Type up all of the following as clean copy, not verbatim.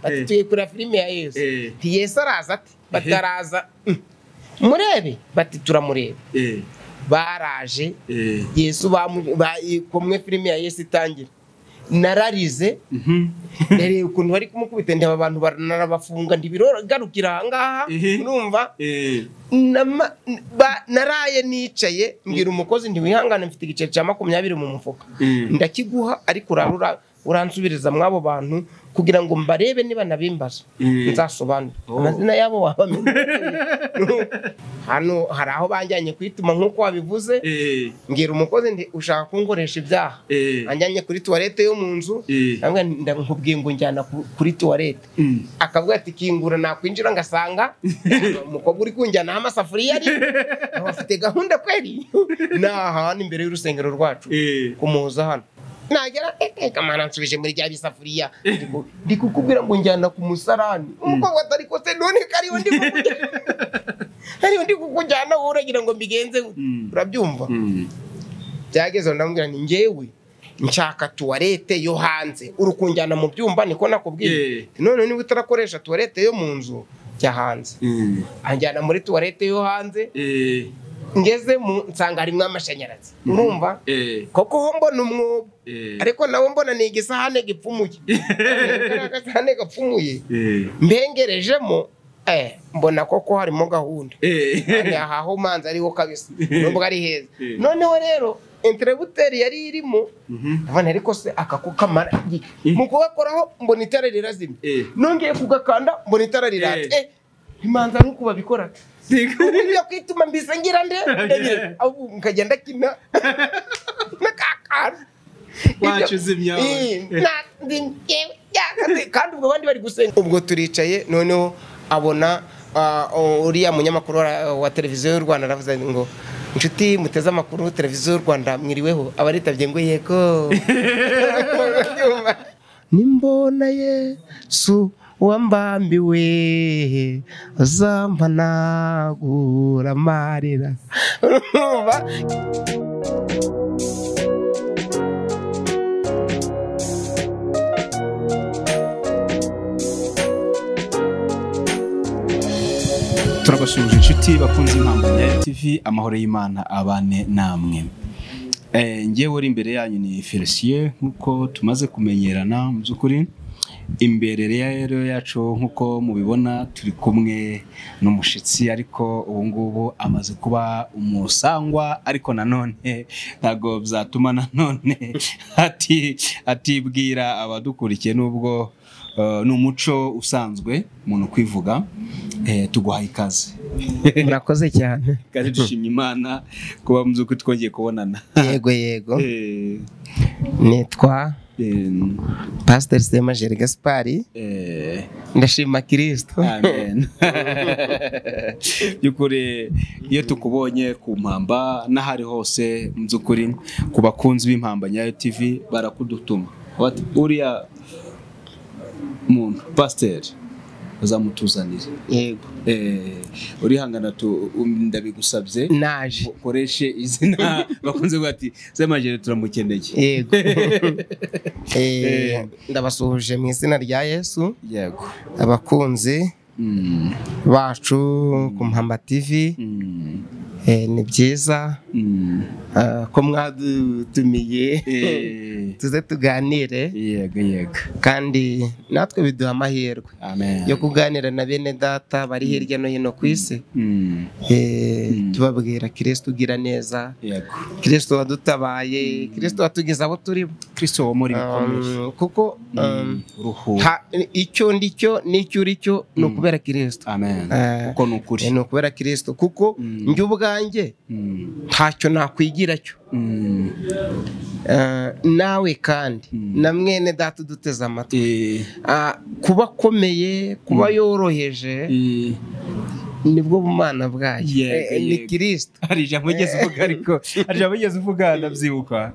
bati tuye kuri filime ya Yesu ti Yesu araza ati bataraza murebe bati turamurebe baraje Yesu komwe filime ya Yesu itangira nararize nari ukuntu bari kumukubita ndeba abantu baranabafunga ndibirogarukira ngaha urumva naraye nicaye mbwira umukozi ndi wihangane mfite igiceri cya 20 mu mufuka ndakiguha ariko uransubiriza mwabo bantu kugira ngo mbarebe niba nabimbaza nzasobanura amazina yabo wabamenye hano hari aho banjyanye kwituma nkuko wabivuze ngira umukozi ndi ushaka kungoresha ibyaha anjyanye kuri toilette yo mu nzu nangwa ndakubwiye ngo njyana kuri toilette akavuga ati kingura nakwinjira ngasanga umukobwa uri kunjyana amasafuriya ari afite gahunda kweri naha imbere y'urusengero rwacu kumuza hano nagera kamana nsubije muri rya bisafuriya ndikukubwira ngo njyana ku musarani umukobwa atari ko se none kariho ndikukujyana uragira ngo mbigenze urabyumva byageze ndamubwira ni ngewe nshaka toilette yo hanze urukunjyana mu byumba niko nakubwiye none niba utarakoresha toilette yo mu nzu cya hanze anjyana muri toilette yo hanze ngeze mu nsanga harimo amashanyarazi urumva koko ho mbona umwobo ariko nawo mbona ni igisahane gipfumuye agasahane gapfumuye mbengerejemo mbona koko harimo gahunda aho manza ariho kabisa nubwo ari heza noneho rero interrupteur yari irimo abana ariko se akakukamara mu kubakoraho mbona itara rirazimye nongeye kugakanda mbona itara riratse imanza nuko babikora Uburyo kwituma mbise ngira nde aho nkagenda kina nakakara wacuzimya kandi ubwo bandi bari gusenga ubwo turicaye noneho abona uriya munyamakuru wa televiziyo y'u Rwanda aravuze ngo inshuti muteze amakuru televiziyo y'u Rwanda mwiriweho abaritabye ngo yego nimbona Yesu wambambiwe zampanagura amarira turabashuje inshuti bakunze impambanya TV amahoro y'Imana abane namwe ngewe uri imbere yanyu ni Felicien nkuko tumaze kumenyerana mu byukuri imbere rero yacu nkuko mubibona turi kumwe n'umushitsi ariko ubu ngubu amaze kuba umusangwa ariko nanone ntago byatuma nanone atibwira abadukurikiye nubwo n'umuco usanzwe umuntu kwivuga tuguhaye ikaze murakoze cyane kandi dushimye Imana kuba muzuko twongeye kubonana yego nitwa Pasteur SEMAJERI Gaspari ndashima Christo amen yukuri iyo tukubonye ku mpamba n'ahari hose muzukuri ku bakunzi b'impambanya TV barakudutuma uriya muntu Pasteur uzamutuzanira yego urihangana ndabigusabye naje ukoreshe izina bakunze bati SEMAJERI turamukeneye yego ndabasuhuje mu izina rya Yesu yego abakunzi bacu ku Mpamba TV ni byiza ko mwadutumiye tuze tuganire yego kandi natwe biduha amahirwe amen yo kuganira na bene data bari hirya no hino ku isi tubabwira Kristo ugira neza yego Kristo wadutabaye Kristo watugize abo turi Kristo wo muri kuko icyo ndicyo n'icyo uricyo ni ukubera Kristo amen kuko nukuri ni ukubera Kristo kuko njye ubwanjye ntacyo nakwigira cyo nawe kandi na mwene data duteze amatwi kuba akomeye kuba yoroheje nibwo bumana bwayo ni Kristo hari ijambo ugeze uvuga ariko hari ijambo ugeze uvuga ndabyibuka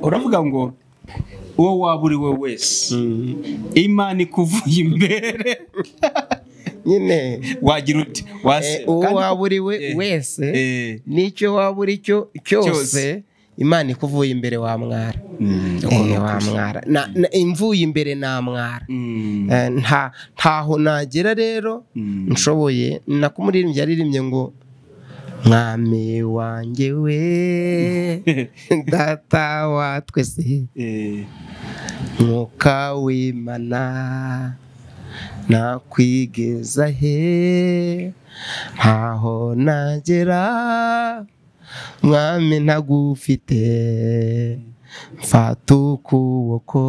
uravuga ngo uwo waba uri we wese Imana ikuvuye imbere nyine wagira uti uwo waba uri we wese n'icyo waba uri cyo cyose Imana ikuvuye imbere wa mwara wa mwara imvuye imbere na mwara ntaho nagera rero nshoboye nakumuririmbye yaririmbye ngo mwami wanjye we data wa twese muka w'Imana nakwigeza he ntaho nagera mwami ntagufite mfata ukuboko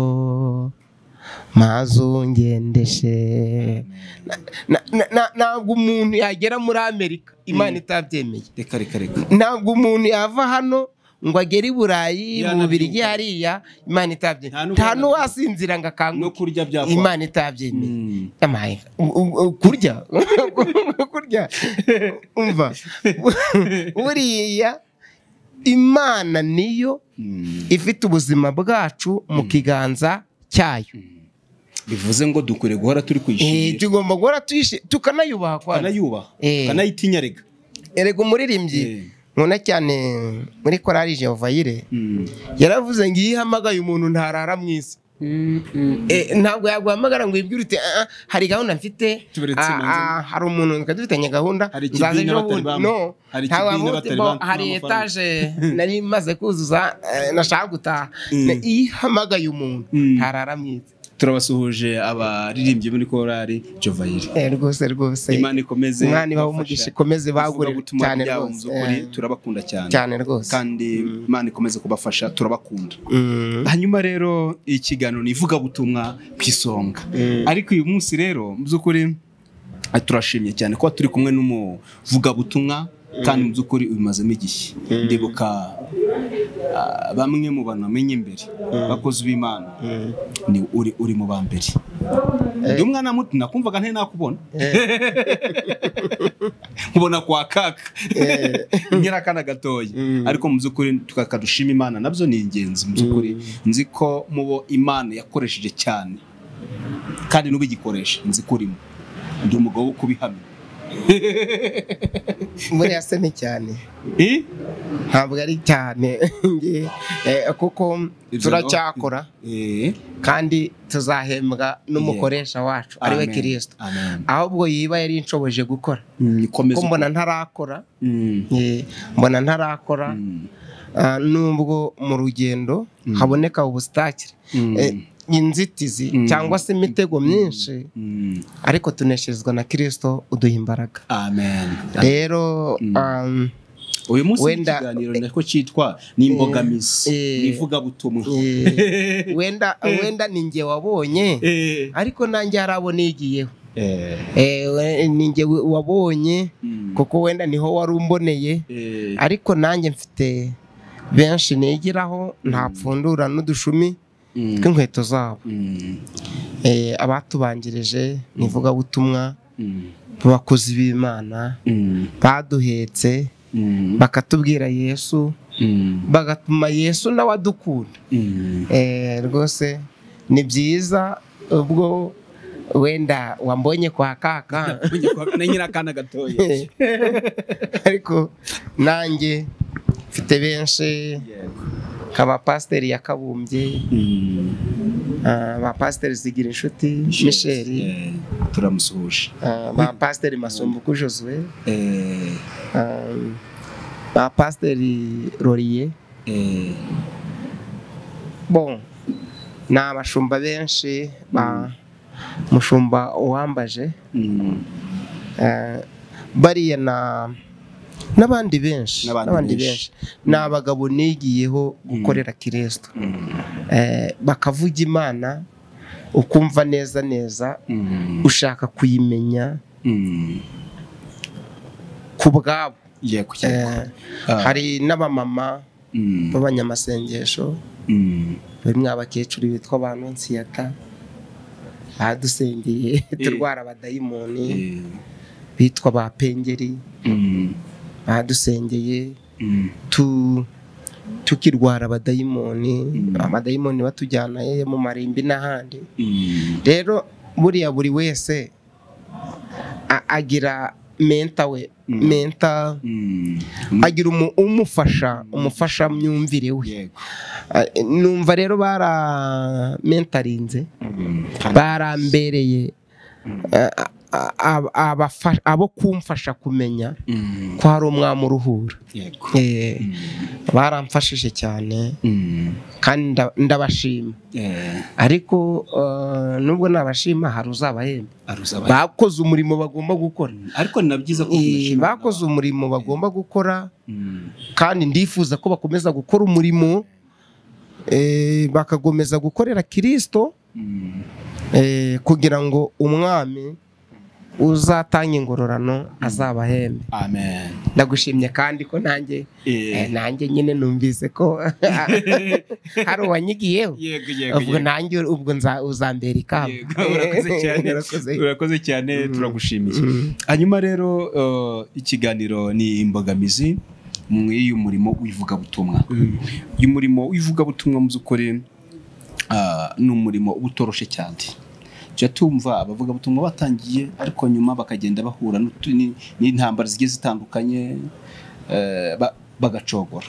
maze ungendeshe ntabwo umuntu yagera muri Amerika Imana itabyemeye reka ntabwo umuntu yava hano ngo agere i Burayi mu Bubiligi hariya Imana itabyemeye nta n'uwasinzira ngo akanguke Imana itabyemeye kurya umva buriya Imana niyo ifite ubuzima bwacu mu kiganza cyayo bivuze ngo dukwiye guhora turi kwishimira tugomba guhora tukanayubaha kanayitinya erega umuririmbyi nkunda cyane muri korali Jehova-Yire yaravuze ngo iyo ihamagaye umuntu ntarara mu isi ntabwo yaguhamagara ngo wibwire uti hari gahunda mfite hari umuntu dufitanye gahunda nzaza ejo bundi hari etaje nari maze kuzuza nashaka gutaha iyo ihamagaye umuntu ntarara mu isi turabasuhuje abaririmbyi muri korali Jehova-Yire rwose Imana ikomeze Imana ibahe umugisha ikomeze bagure cyane rwose turabakunda cyane rwose kandi Imana ikomeze kubafasha turabakunda hanyuma rero ikiganiro ni ivugabutumwa ku isonga ariko uyu munsi rero mu by'ukuri turashimye cyane ko turi kumwe n'umuvugabutumwa kandi mu by'ukuri ubimazemo igihe ndibuka bamwe mu bantu bamenye imbere bakoze b'Imana ni uri mu bambere ndi umwana muto nakumvaga nte nakubona nkubona kwa kaka nkira kana gatoya ariko mu by'ukuri tukakadushima Imana nabyo ni ingenzi mu by'ukuri nzi ko mubo Imana yakoresheje cyane kandi n'ubigikoresha nzi ko urimo ndi umugabo wo kubihamya muri yasene cyane ntabwo ari cyane kuko turacyakora kandi tuzahembwa n'umukoresha wacu ariwe Kristo ahubwo yiba yari inshoboje gukora ko mbona ntarakora nubwo mu rugendo haboneka ubustakire inzitizi cyangwa se imitego myinshi ariko tuneshezwa na Kristo uduha imbaraga rero uyu munsi ikiganiro nako cyitwa n'imbogamizi ivugabutumwa wenda ninjye wabonye ariko nanjye harabone yigiyeho ninjye wabonye kuko wenda niho wari umboneye ariko nanjye mfite benshi nigiraho ntapfundura n'udushumi tw'inkweto zabo abatubanjirije n'ivugabutumwa abakozi b'Imana baduhetse bakatubwira Yesu bagatuma Yesu nawe adukunda rwose ni byiza ubwo wenda wambonye kwa kaka nyira kana gatoya ariko nanjye mfite benshi kaba pasiteri yakabumbye ba pasiteri zigira inshuti Michel turamusuhuje ba pasiteri Masumbuku Josue ba pasiteri Roriye bon na abashumba benshi ba mushumba uwambaje bariya n'abandi benshi ni abagabo nigiyeho gukorera Kristo bakavuga Imana ukumva neza ushaka kuyimenya ku bwabo hari n'abamama b'abanyamasengesho bimwe abakecuru bitwa ba Nonsiyata badusengeye turwara abadayimoni bitwa ba Pengeri badusengeye tukirwara amadayimoni batujyana mu marimbi n'ahandi rero buriya buri wese agira menta we menta agira umufasha myumvire we. Numva rero bara mentarinze barambereye abo kumfasha kumenya ko hari umwami uruhura. Baramfashije cyane kandi ndabashima. Ariko nubwo nabashima hari uzabahemba. Bakoze umurimo bagomba gukora. Ariko nabyiza ko bakoze umurimo bagomba gukora kandi ndifuza ko bakomeza gukora umurimo bakagomeza gukorera Kristo kugira ngo umwami uzatanga ingororano azabahembe. Amen. Ndagushimye kandi ko nanjye nyine numvise ko hari uwanyigiyeho. Ubwo nanjye uzambera ikamba. Urakoze cyane turagushimiye. Hanyuma rero ikiganiro ni imbogamizi mw'uyu murimo wivuga butumwa. Uyu murimo wivuga butumwa muzukore ni umurimo utoroshe cyane. Tumva abavuga butumwa batangiye ariko nyuma bakagenda bahura n'intambara zigiye zitandukanye bagacogora.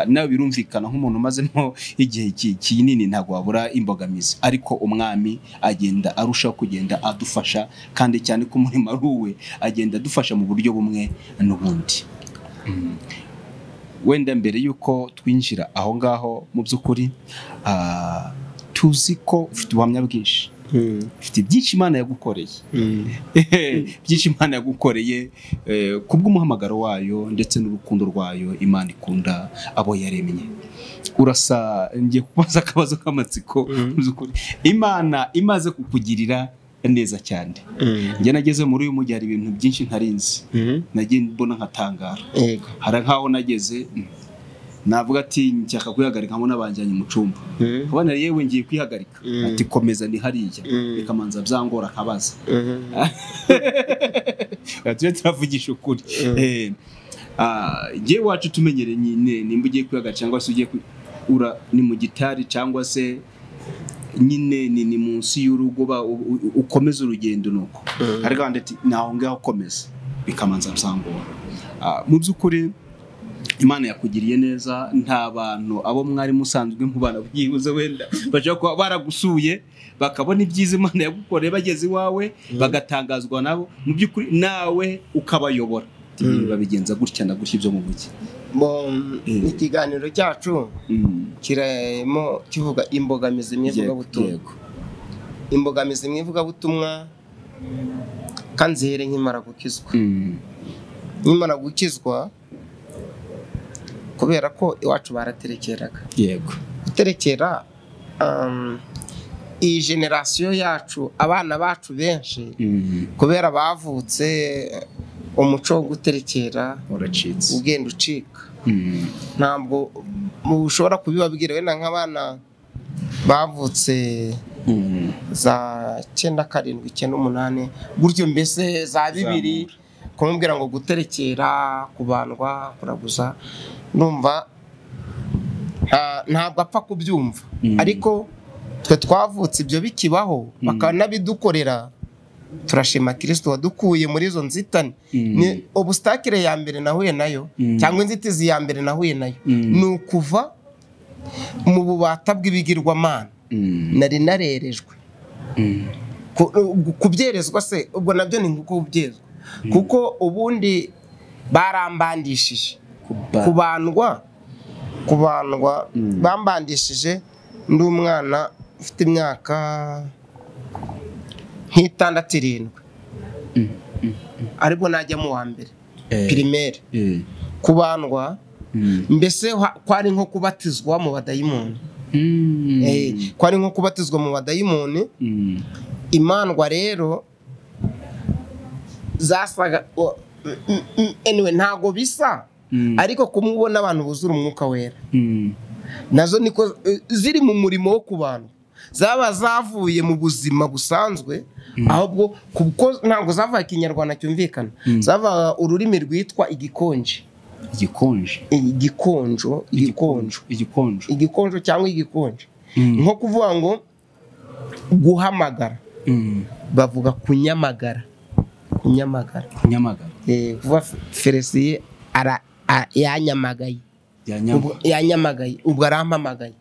Nawe birumvikana nk'umuntu umazemo igihe kinini ntago wabura imbogamizi, ariko umwami agenda arushaho kugenda adufasha kandi cyane ko umurimo ari uwe agenda adufasha mu buryo bumwe n'ubundi. Wenda mbere yuko twinjira aho ngaho mu by'ukuri tuzi ko ufite ubuhamya bwinshi. Ufite byinshi Imana yagukoreye. Byinshi Imana yagukoreye kubw'umuhamagaro wayo ndetse n'urukundo rwayo Imana ikunda abo yaremye. Urasa ngiye kubaza akabazo k'amatsiko muzukuri. Imana imaze kukugirira neza cyane. Njye nageze muri uyu mujyi hari ibintu byinshi ntarinzi. Nagiye mbona nkatangara. Hari nkaho nageze navuga ati nshaka kwihagarika ngo nabanjanye mu cumba. Kubana yewe ngiye kwihagarika ati komeza ni hariya bikamanza byangora kabaza. Ati turavugisha ukuri. Ngiye wacu tumenyere nyine nimba ugiye kwihagarika cyangwa se ugiye ura ni mu gitari cyangwa se nyine ni munsi y'urugo ukomeza urugendo nuko. Ariko ati naho ngaho komeza bikamanza byangora. Mu by'ukuri Imana yakugiriye neza. Nta bantu abo mwari musanzwe mubana byibuze wenda baje ko baragusuye bakabona ibyiza Imana yagukoreye bageze iwawe bagatangazwa nabo mu by'ukuri nawe ukabayobora. Babigenza gutya na gutya ibyo mu mujyi. Ikiganiro cyacu kirimo kivuga imbogamizi mwivuga butumwa. Imbogamizi mwivuga butumwa kanzihere nkimara gukizwa. Nkimara gukizwa kubera ko iwacu baraterekeraga. Guterekera iyi generation yacu abana bacu benshi kubera bavutse umuco wo guterekera uracitse ugenda ucika. Ntabwo ushobora kubibabwira wenda nk'abana bavutse za 9 7 8 gutyo mbese za 2 kumubwira ngo guterekera kubandwa kuraguza numva ntabwo apfa kubyumva. Ariko twe twavutse ibyo bikibaho bakanabidukorera. Turashima Kristo wadukuye muri izo nzitane. Ni obstacle ya mbere nahuye nayo cyangwa inzitizi ya mbere nahuye nayo ni ukuva mu bubata bw'ibigirwamana nari narerejwe. Kubyerezwa se ubwo nabyo ni nkuko ubyezwa kuko ubundi barambandishije kubandwa bambandishije ndi umwana ufite imyaka nk'itandatu 7 ariko najya mu wa mbere primaire. Kubandwa mbese kwari nko kubatizwa mu badayimoni. Kwari nko kubatizwa mu badayimoni. Imandwa rero zasaga anyway ntago bisa ariko kumubona abantu buzura umwuka wera nazo niko ziri mu murimo wo kubandwa. Zaba zavuye mu buzima busanzwe ahubwo kuko ntabwo zava ikinyarwanda cyumvikana. Zava ururimi rwitwa igikonje cyangwa igikonje nko kuvuga ngo guhamagara bavuga kunyamagara. Nyamagara. Kuva Felicien yanyamagaye. Yanyamagaye ubwo arampamagaye.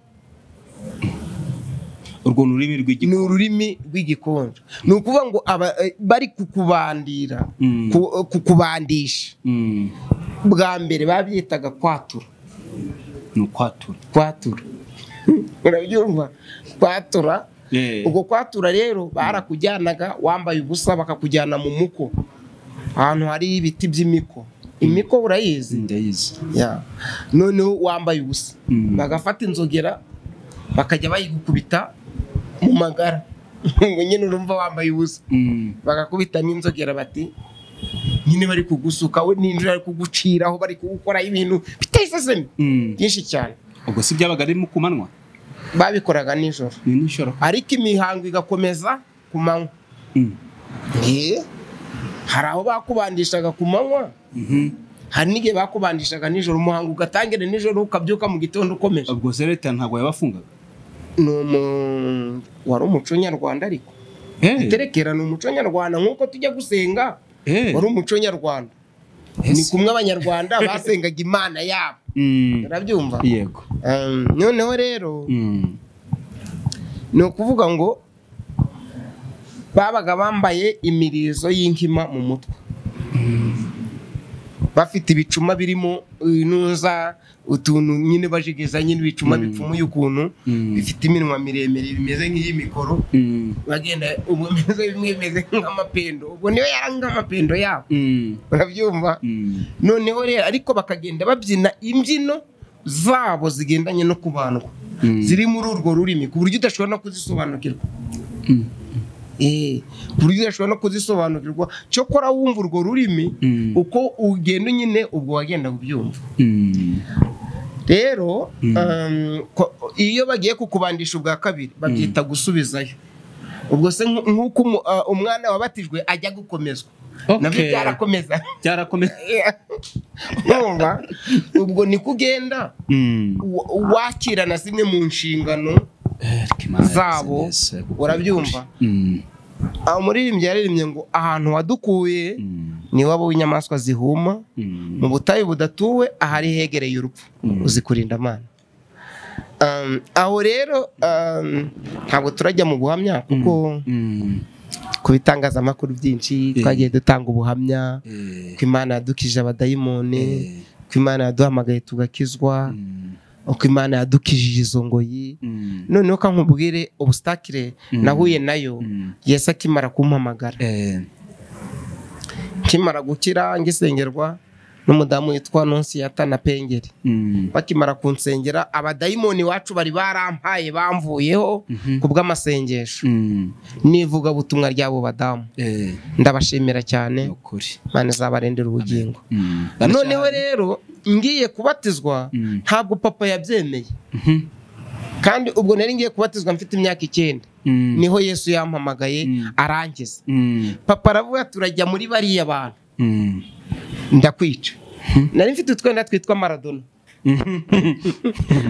Urwo rurimi rw'igikonjo. Ni ukuvuga ngo bari kukubandira, kukubandisha. Bwa mbere babyitaga kwatura. Ni kwatura. Urabyumva? Kwatura. Ubwo kwatura rero barakujyanaga wambaye ubusa bakakujyana mu muko. Ahantu hari ibiti by'imiko. Imiko urayizi? Ndayizi. Noneho wambaye ubusa. Bagafata inzogera bakajya bayigukubita mu magara. Ngo nyine urumva wambaye ubusa. Bagakubita n'inzogera bati nyine bari kugusuka we n'injira ari kuguciraho bari kugukora ibintu biteye iseseme byinshi cyane. Ubwo si byabaga ari mu kumanwa? Babikoraga nijoro. Ni nijoro. Ariko imihango igakomeza ku manywa. Hari aho bakubandishaga ku manywa. Hari n'igihe bakubandishaga nijoro, umuhango ugatangire nijoro ukabyuka mu gitondo ukomeje. Ubwo Leta ntabwo yabafungaga? Wari umuco nyarwanda ariko. Iterekera ni umuco nyarwanda nk'uko tujya gusenga. Wari umuco nyarwanda. Ni kumwe abanyarwanda basengaga Imana yabo. Urabyumva? Yego. Noneho rero ni ukuvuga ngo babaga bambaye imirizo y'inkima mu mutwe. Bafite ibicuma birimo inuza utuntu nyine bajigeza nyine ibicuma bipfumuye ukuntu bifite iminwa miremire bimeze nk'iy'imikoro. Bagenda ubwo bimeze nk'amapendo. Ubwo niyo yaranga amapendo yabo. Urabyumva? Noneho rero ariko bakagenda babyina imbyino zabo zigendanye no kubandwa. Ziri muri urwo rurimi ku buryo udashobora no kuzisobanukirwa. Ku buryo udashobora no kuzisobanukirwa. Cyokora wumva urwo rurimi uko ugenda nyine ubwo wagenda kubyumva. Rero iyo bagiye kukubandisha ubwa kabiri babyita gusubizayo. Ubwo se nk'uko umwana wabatijwe ajya gukomezwa. Nabyo byarakomeza. Numva ubwo ni kugenda wakirana zimwe mu nshingano zabo. Urabyumva? Umuririmbyi yaririmbye ngo ahantu wadukuye ni wabo w'inyamaswa zihuma, mu butayu budatuwe ahari hegereye urupfu uzikurinda Imana. Aho rero ntabwo turajya mu buhamya kuko ku bitangazamakuru byinshi twagiye dutanga ubuhamya ko Imana yadukije abadayimoni, ko Imana yaduhamagaye tugakizwa, uko Imana yadukijije izo ngoyi. Noneho kankubwire obstacle nahuye nayo Yesu akimara kumpamagara. Kimara gukira ngisengerwa n'umudamu witwa Nonsiyata na Pengeri. Bakimara kunsengera abadayimoni wacu bari barampaye bamvuyeho kubw'amasengesho nivuga butumwa ryabo badamu. Ndabashimira cyane. Imana izabarendera ubugingo. Noneho rero ngiye kubatizwa ntabwo papa yabyemeye. Kandi ubwo nari ngiye kubatizwa mfite imyaka 9. Niho Yesu yampamagaye arangiza. Papa aravuga turajya muri bariya bantu. Ndakwica. Nari mfite utwenda twitwa Maradona.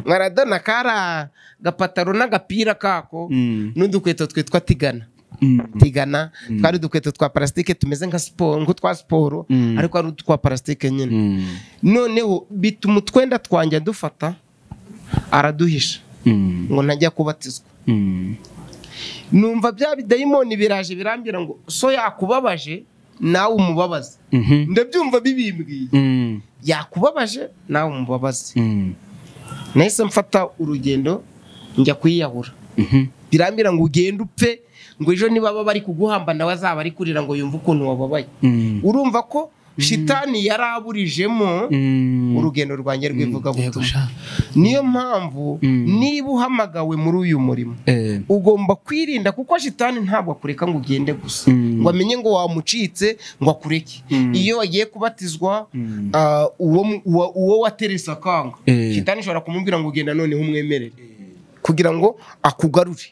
Maradona kara gapataro n'agapira kako n'udukweto twitwa Tigana. Twari udukweto twa plastique tumeze nka siporo, ngo twa siporo ariko ari utwa plastique nyine. Noneho bituma utwenda twanjye dufata araduhisha ngo ntajya kubatizwa. Numva bya bidayimoni biraje birambira ngo so yakubabaje nawe umubabaze. Ndabyumva bibimbwiye. Yakubabaje nawe umubabaze. Nahise mfata urugendo njya kwiyahura. Birambira ngo ugende upfe ngo ejo niba bari kuguhamba nawe azaba ari kurira ngo yumve ukuntu wababaye. Urumva ko shitani yaraburijemo urugendo rwanjye rwivuga butumwa. Niyo mpamvu niba uhamagawe muri uyu murimo ugomba kwirinda kuko shitani ntabwo akureka ngo ugende gusa ngo amenye ngo wamucitse ngo akureke. Iyo wagiye kubatizwa uwo wateresa akanga shitani ashobora kumubwira ngo ugenda noneho umwemerere kugira ngo akugarure.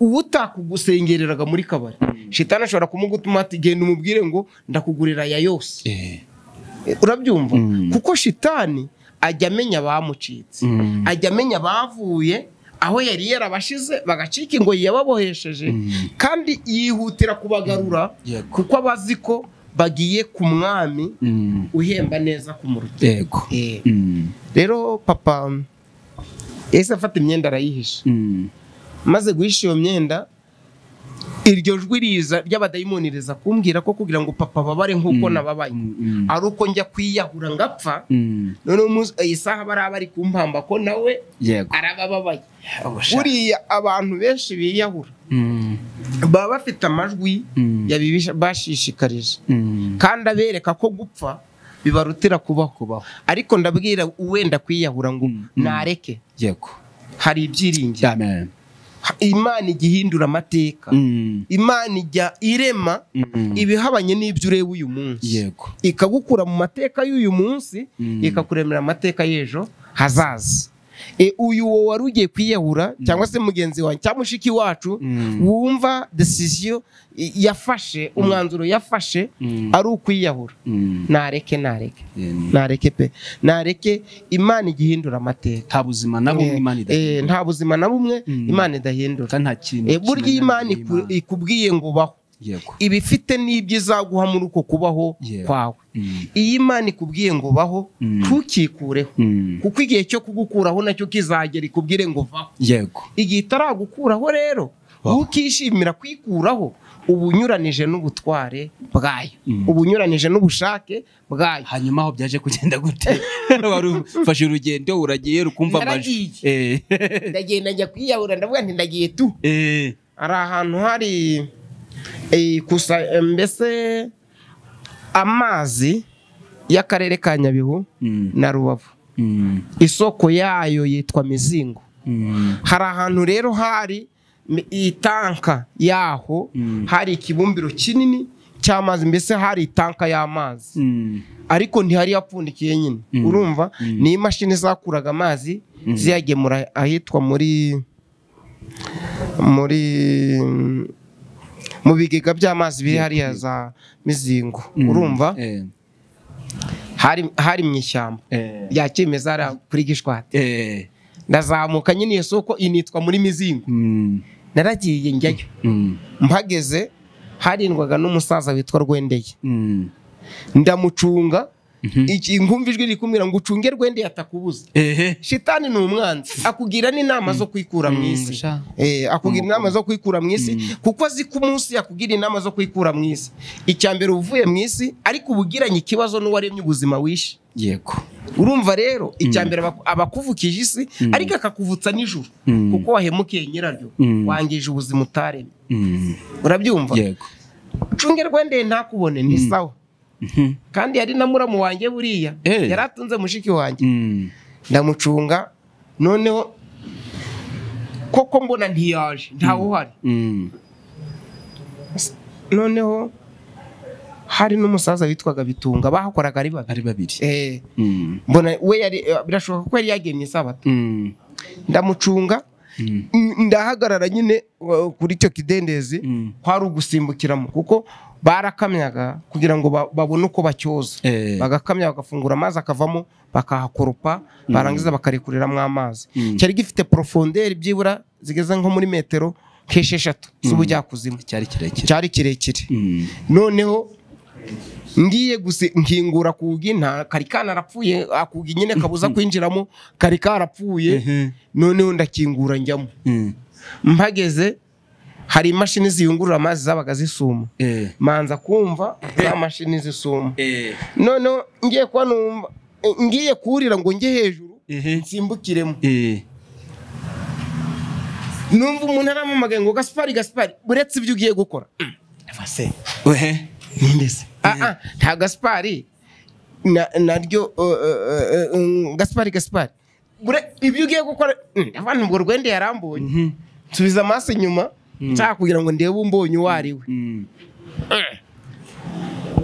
Utakugusengereraga muri kabari shitani ashobora kumugutuma ati genda umubwire ngo ndakugurira ya yose. Urabyumva? Kuko shitani ajya amenya bamucitse, ajya amenya bavuye aho yari yarabashize bagacika ingoyi yababohesheje kandi yihutira kubagarura kuko abazi ko bagiye ku mwami uhemba neza kumuruta. Yego. Rero papa yahise afata imyenda arayihisha, maze guhisha iyo myenda iryo jwi riza ry'abadayimoni riza kumbwira ko kugira ngo papa babare nk'uko nababaye ari uko njya kwiyahura ngapfa, none isaha bari kumpamba ko nawe arabababaye. Buriya abantu benshi biyahura baba bafite amajwi yabibashishikarije kandi abereka ko gupfa bibarutira kubaho, ariko ndabwira uwenda kwiyahura ngo nareke. Yego. Hari ibyiringiro. Amen. Imana igihindura amateka, Imana ijya irema ibihabanye n'ibyo ureba uyu munsi. Yego. Ikagukura mu mateka y'uyu munsi ikakuremera amateka y'ejo hazaza. Uyu wo wari ugiye kwiyahura cyangwa se mugenzi wawe cyangwa mushiki wacu wumva decision yafashe, umwanzuro yafashe ari ukwiyahura, nareke pe, nareke. Imana igihindura amateka. Nta buzima na bumwe Imana idahindura. Nta buzima na bumwe Imana idahindura. Nta kintu. Burya Imana ikubwiye ngo baho, ibifite n'ibyo izaguha muri uko kubaho kwawe. Iyi Imana ikubwiye ngo baho ntukikureho, kuko igihe cyo kugukuraho nacyo kizagera ikubwire ngo vaho. Yego. Igihe itaragukuraho rero ukishimira kwikuraho, ubunyuranije n'ubutware bwayo, ubunyuranije n'ubushake bwayo. Hanyuma aho byaje kugenda gute? Wari ufashe urugendo uragiye rukumva amajwi. Ndagenda njya kwiyahura, ndavuga nti ndagiye tu. Ari ahantu hari mbese amazi y'akarere ka Nyabihu na Rubavu, isoko yayo yitwa Mizingo. Hari ahantu rero hari itanka yaho, hari ikibumbiro kinini cy'amazi, mbese hari itanka y'amazi, ariko ntihari yapfundikiye nyine. Urumva ni imashini zakuraga amazi ziyagemura ahitwa mu bigega by'amazi biri hariya za Mizingo. Urumva hari mu ishyamba rya kimeza kuri Gishwati. Ndazamuka nyine iyo soko initwa muri Mizingo. Naragiye njyayo, mpageze harindwaga n'umusaza witwa Rwendeye. Ndamucunga, inkumva ijwi rikumira ngo ucunge Rwendeye atakubuza. Shitani ni umwanzi, akugira n'inama zo kwikura mu isi. Akugira inama zo kwikura mu isi kuko azi ko umunsi yakugira inama zo kwikura mu isi, icyambere uvuye mu isi ariko ubugiranye ikibazo n'uwaremye ubuzima wishe. Yego. Urumva rero icyambere abakuvukije isi ariko akakuvutsa nijoro kuko wahemukiye nyiraryo, wangije ubuzima utaremye. Urabyumva? Yego. Cunge Rwendeye ntakubone ni sawa, kandi yari na muramu wanjye buriya yaratunze mushiki wanjye. Ndamucunga, noneho koko mbona ntiyaje, ntawe uhari. Noneho hari n'umusaza witwaga Bitunga, bahakoraga ari babiri. Mbona we yari birashoboka ko yari yagemye Isabato. Ndamucunga, ndahagarara nyine kuri icyo kidendezi kwari ugusimbukiramo, kuko barakamyaga kugira ngo babone uko bacyoza. Bagakamya bagafungura amazi akavamo, bakahakoropa, barangiza bakarekuriramo amazi. Cyari gifite profondeur byibura zigeze nko muri metero nk'esheshatu z'ubujyakuzimu. Cyari kirekire. Noneho ngiye nkingura kugi, nta kari kana arapfuye, akugi nyine kabuza kwinjiramo, kari karapfuye. Noneho ndakingura njyamo, mpageze hari imashini ziyungurura amazi zabaga zisuma. Manza kumva za mashini zisuma. Noneho ngiye kwa numva ngiye kurira ngo njye hejuru nsimbukiremo. Numva umuntu aramamagaye ngo Gaspari, buretse ibyo ugiye gukora. Afase nindese nta Gaspari naryo Gaspari ibyo ugiye gukora. Abantu ngo Rwendeye yarambonye, nsubiza amaso inyuma nshaka kugira ngo ndebe umbonye uwariwe.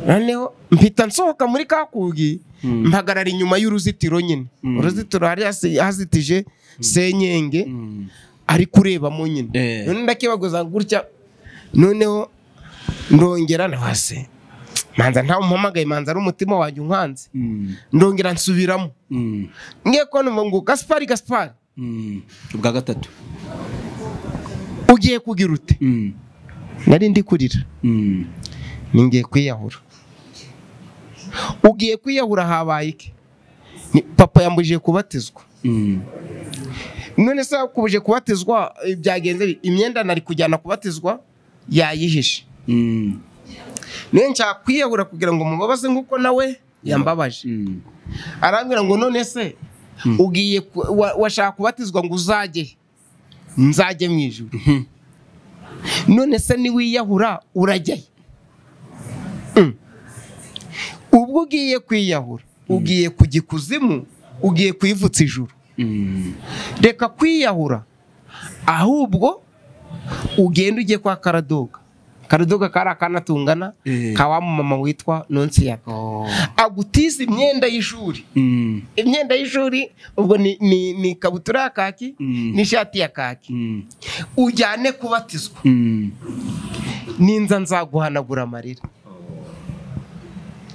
Noneho mpita nsohoka muri kakugi, mpagarara inyuma y'uruzitiro nyine. Uruzitiro hari hazitije senyenge, ari kurebamo nyine. None ndakibagoza gutya, noneho ndongera nabase manza nta umpamagaye, manza ari umutima wanjye unkanze. Ndongera nsubiramo, ngiye ko numva ngo Gaspari ubwa gatatu ugiye kugira ute nari ndi kurira ningiye kwiyahura ugiye kwiyahura habaye iki papa yambujije kubatizwa none se kubuje kubatizwa byagenze imyenda nari kujyana kubatizwa yayihishe none nshaka kwiyahura kugira ngo mubabaze nkuko nawe yambabaje arambwira ngo none se ugiye washaka kubatizwa ngo nzajye mu ijuru none se ni wiyahura urajyayo ubwo ugiye kwiyahura ugiye kujya ikuzimu ugiye kwivutsa ijuru reka kwiyahura ahubwo ugenda ugiye kwa Karadoga kari akana tungana kawa mama witwa Nonsiyata agutiza imyenda y'ishuri imyenda y'ishuri ubwo ni kabutura ya kaki n'ishati ya kaki ujyane kubatizwa ninza nzaguhanagura amarira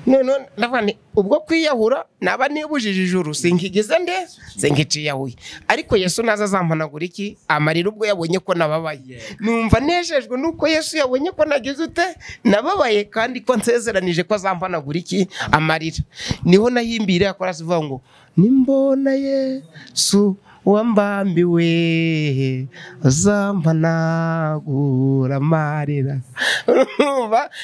none ndavani ubwo kwiyahura naba nibujije ijuru sinkigeze nde sinkiciyahuye ariko Yesu naza zampanagura iki amarira ubwo yabonye ko nababaye numva nejejwe nuko Yesu yabonye ko nagize ute nababaye kandi ko nsezeranije ko azampanagura iki amarira niho nahimbira yakora sivuga ngo nimbona Yesu wambambiwe azampanagura amarira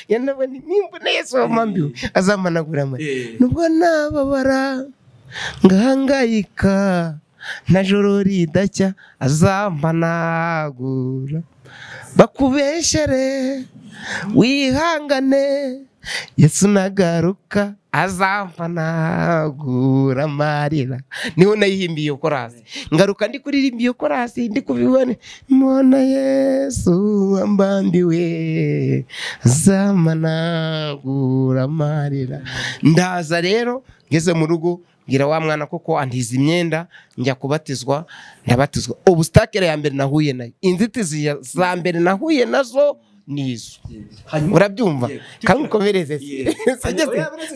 nimbona Yesu wambambiwe azampanagura amarira nubwo nababara ngahangayika na joro ridacya azampanagura bakubeshere wihangane Yesu nagaruka azampanagura amarira niho nayihimbiye korasi ngaruka ndi kuririmbiye korasi ndi kubibone mbona Yesu wambambiwe azampanagura amarira ndaza rero ngeze mu rugo ngira wa mwana koko antiza imyenda njya kubatizwa ndabatizwa obustakere ya mbere nahuye nayo inzitizi za mbere nahuye nazo nizo urabyumva kandi ukomereze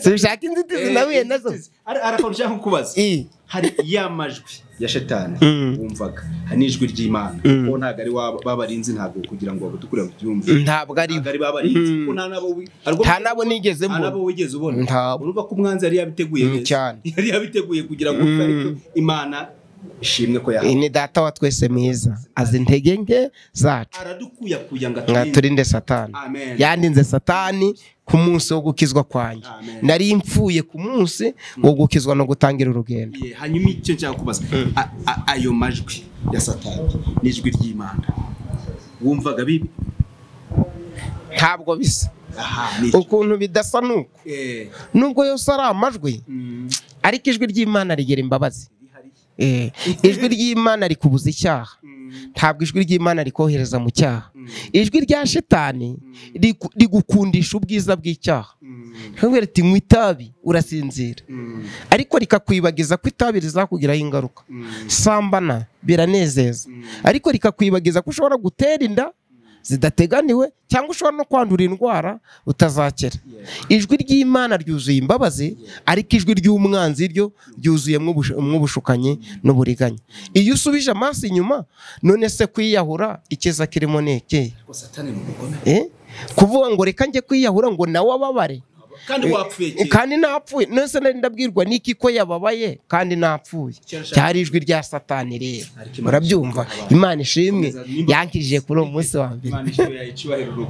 sibishaka inzitizi nahuye nazo arakonje kukubaza hari yamajwi ya shetani wumvaga hanijwi ry'Imana ko ntago ari babarinzi ntago kugira ngo badukurira byumve ntabwo ari babarinzi ko nta nabo nigeze mbona nabo wigeze ubona urumva ko umwanzi yari yabiteguye cyane yari yabiteguye kugira ngo Imana ishimwe ko yaha ni data wa twese mwiza azi intege nke zacu aradukuyakuya ngaturinde satani yandinze satani ku munsi wo gukizwa kwanjye nari mfuye ku munsi wo gukizwa no gutangira urugendo hanyuma icyo nshaka kubaza ayo majwi ya satani n'ijwi ry'Imana wumvaga bibi ntabwo bisa ukuntu bidasa nuko nubwo yose ari amajwi ariko ijwi ry'Imana rigera imbabazi ijwi ry'Imana rikubuza icyaha ntabwo ijwi ry'Imana rikohereza mu cyaha ijwi rya shetani rigukundisha ubwiza bw'icyaha nkubwira ati nywa itabi urasinzira ariko rikakwibagiza ko itabi rizakugiraho ingaruka sambana biranezeza ariko rikakwibagiza ko ushobora gutera inda zidateganiwe cyangwa ushobora no kwandura indwara utazakira ijwi ry'Imana ryuzuye imbabazi ariko ijwi ry'umwanzi ryo ryuzuyemo ubushukanyi n'uburiganya iyo usubije amaso inyuma none se kwiyahura ikiza kirimo neke kuvuga ngo reka njye kwiyahura ngo nawe ababare kandi napfuye nose nari ndabwirwa niki ko yababaye kandi napfuye cyari ijwi rya satani rero murabyumva Imana ishimwe yankirije kuri uwo munsi wa mbere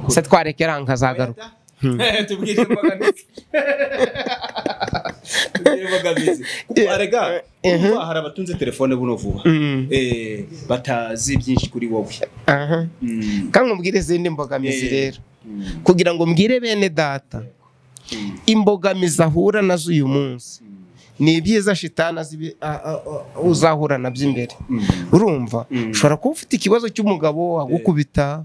se twarekera nkazagaruka tubwire mbogamizi arega hari abatunze telefone buno vuba batazi byinshi kuri wowe kandi nkubwire izindi mbogamizi rero kugira ngo mbwire bene data imbogamizi ahura nazo uyu munsi ni ibyiza shitana uzahura nabyo imbere urumva ushobora kuba ufite ikibazo cy'umugabo agukubita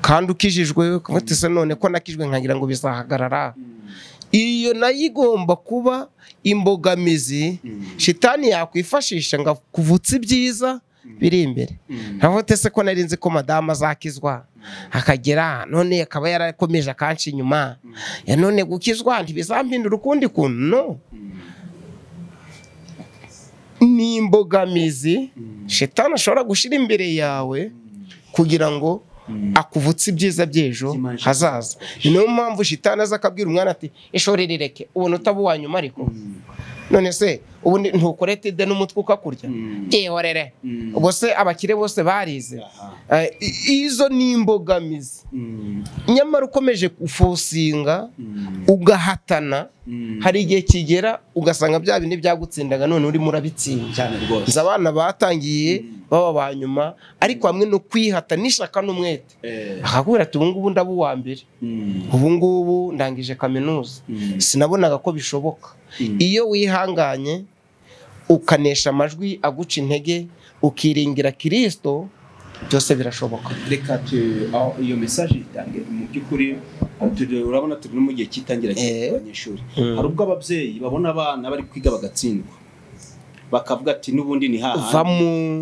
kandi ukijijwe ukamutse se none ko nakijwe nkagira ngo bizahagarara iyo nayo igomba kuba imbogamizi shitani yakwifashisha ngo kuvutsa ibyiza biri imbere ntavute se ko narinzi ko madama azakizwa akagera none akaba yarakomeje akanshi inyuma ya none gukizwa ntibizampindura ukundi kuntu no ni imbogamizi shetani ashobora gushira imbere yawe kugira ngo akuvutse ibyiza by'ejo hazaza. Niyo mpamvu shetani aza akabwira umwana ati ishuri rireke ubona utaba uwanyuma ariko none se ubu ntukorete ide n'umutwe ukakurya byihorere. Ubwo se abakire bose barize. Izo ni imbogamizi. Nyamara ukomeje kufosinga ugahatana hari igihe kigera ugasanga bya bindi byagutsindaga none uri murabitsinda cyane rwose. Abana batangiye baba banyuma ariko hamwe no kwihata n'ishaka n'umwete akakubwira ati ubu ngubu ndaba uwa mbere, ubu ngubu ndangije kaminuza, sinabonaga ko bishoboka. Iyo wihanganye ukanesha amajwi aguca intege ukiringira Kristo byose birashoboka. Reka iyo message itange mu by'ukuri urabona turi no mu gihe kitangira cy'abanyeshuri. Hari ubwo ababyeyi babona abana bari kwiga bagatsindwa bakavuga ati nubundi ni haha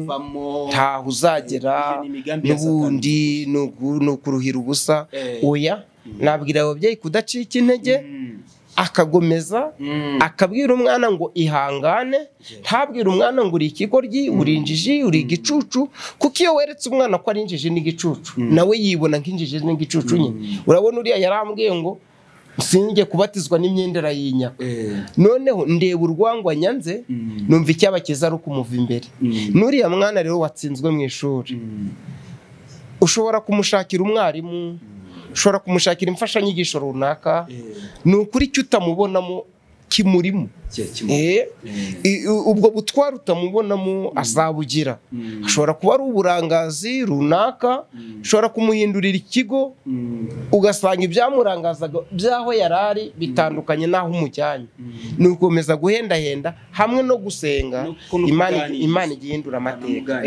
vamo nta uzagera nubundi no kuruhira ubusa. Oya, nabwira ababyeyi kudacika intege akagomeza akabwira umwana ngo ihangane, ntabwira umwana ngo uri ikigoryi, uri injiji, uri igicucu, kuko iyo weretse umwana ko ari injiji n'igicucu nawe yibona nk'injiji n'igicucu nyine. Urabona uriya yarambwiye ngo sinjye kubatizwa n'imyendera y'inyaka, noneho ndeba urwangwa nyanze numva icyaba kiza ari ukumuva imbere. Nuriya mwana rero watsinzwe mu ishuri ushobora kumushakira umwarimu, ushobora kumushakira imfashanyigisho runaka, ni ukuri icyo utamubonamo kimurimo. Ubwo butwara utamubonamo azabugira. Ashobora kuba ari uburangazi runaka, ushobora kumuhindurira ikigo ugasanga ibyamurangazaga byaho yarari bitandukanye naho umujyanye. Ni ukomeza guhendahenda hamwe no gusenga Imana igihindura amateka.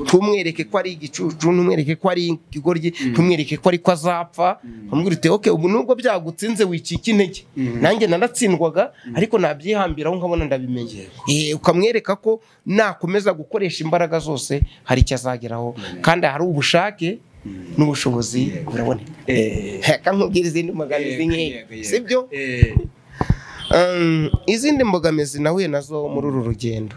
Ntumwereke ko ari igicucu, ntumwereke ko ari ikigoryi, ntumwereke ko ari ko azapfa. Amubwira uti okay, ubu nubwo byagutsinze wicika intege, nanjye naratsindwaga ariko nabyihambiraho nkabona ndabimenye. Ukamwereka ko nakomeza gukoresha imbaraga zose hari icyo azageraho kandi hari ubushake n'ubushobozi buraboneka. Kankubwira izindi mbogamizi nk'iyi, sibyo? Izindi mbogamizi nahuye nazo muri uru rugendo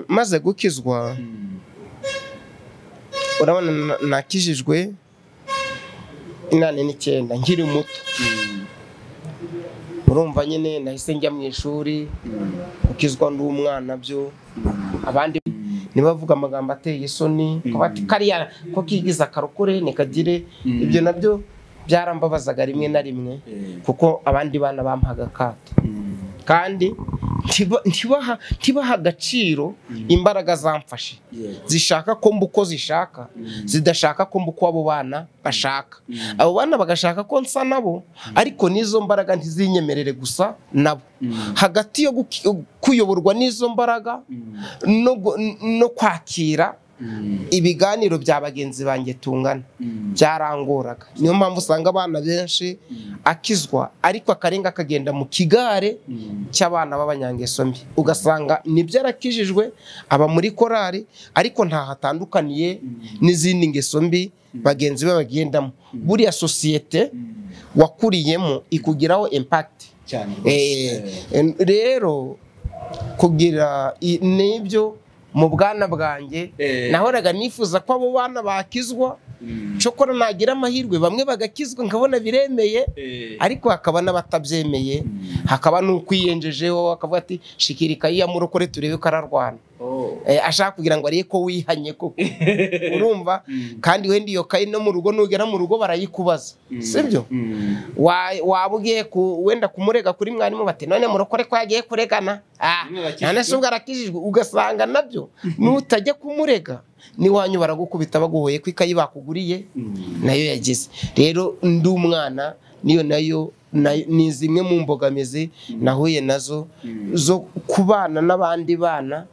maze gukizwa, urabona nakijijwe 89 nkiri muto. Urumva nyine nahise njya mu ishuri ukizwa n'umwana byo abandi nibavuga amagambo ateye isoni kubati kariya ko kigiza akarokore nikagire. Ibyo nabyo byarambabazaga rimwe na rimwe kuko abandi bana bampaga kato kandi ntibaha agaciro imbaraga zamfashe. Zishaka ko mbuko zishaka, zidashaka ko mbuko abo bana bashaka. Abo bana bagashaka ko nsa nabo ariko nizo mbaraga ntizinyemerere gusa nabo. Hagati yo kuyoborwa nizo mbaraga no kwakira ibiganiro bya bagenzi banjye tungana byarangoraga. Niyo mpamvu usanga abana benshi akizwa ariko akarenga akagenda mu kigare cy'abana b'abanyangeso mbi. Ugasanga nibyo arakijijwe aba muri korari ariko nta hatandukaniye n'izindi ngeso mbi bagenzi be bagendamo. Buriya societe wakuriyemo ikugiraho impact cyane. Rero kugira nibyo mu bwana bwanjye nahoraga nifuza ko abo bana bakizwa. Cyokora nagira amahirwe bamwe bagakizwa nkabona biremeye ariko hakaba n'abatabyemeye. Hakaba n'ukwiyenjejeho akavuga ati shikirika iya murokore turebe kararwana. Ashaka kugira ngo ariye ko wihanye koko. Urumva kandi wenda iyo kayi no mu rugo nugera mu rugo barayikubaza, sibyo? Wabugiye wenda kumurega kuri mwarimu bate none murokore ko yagiye kuregana. Nane subwa arakijijwe ugasanga nabyo nutajya kumurega ni wanyu baragukubita baguhoye ko ikayi bakuguriye nayo yagize. Rero ndi umwana niyo nayo ni zimwe mu mbogamizi nahuye nazo zo kubana n'abandi bana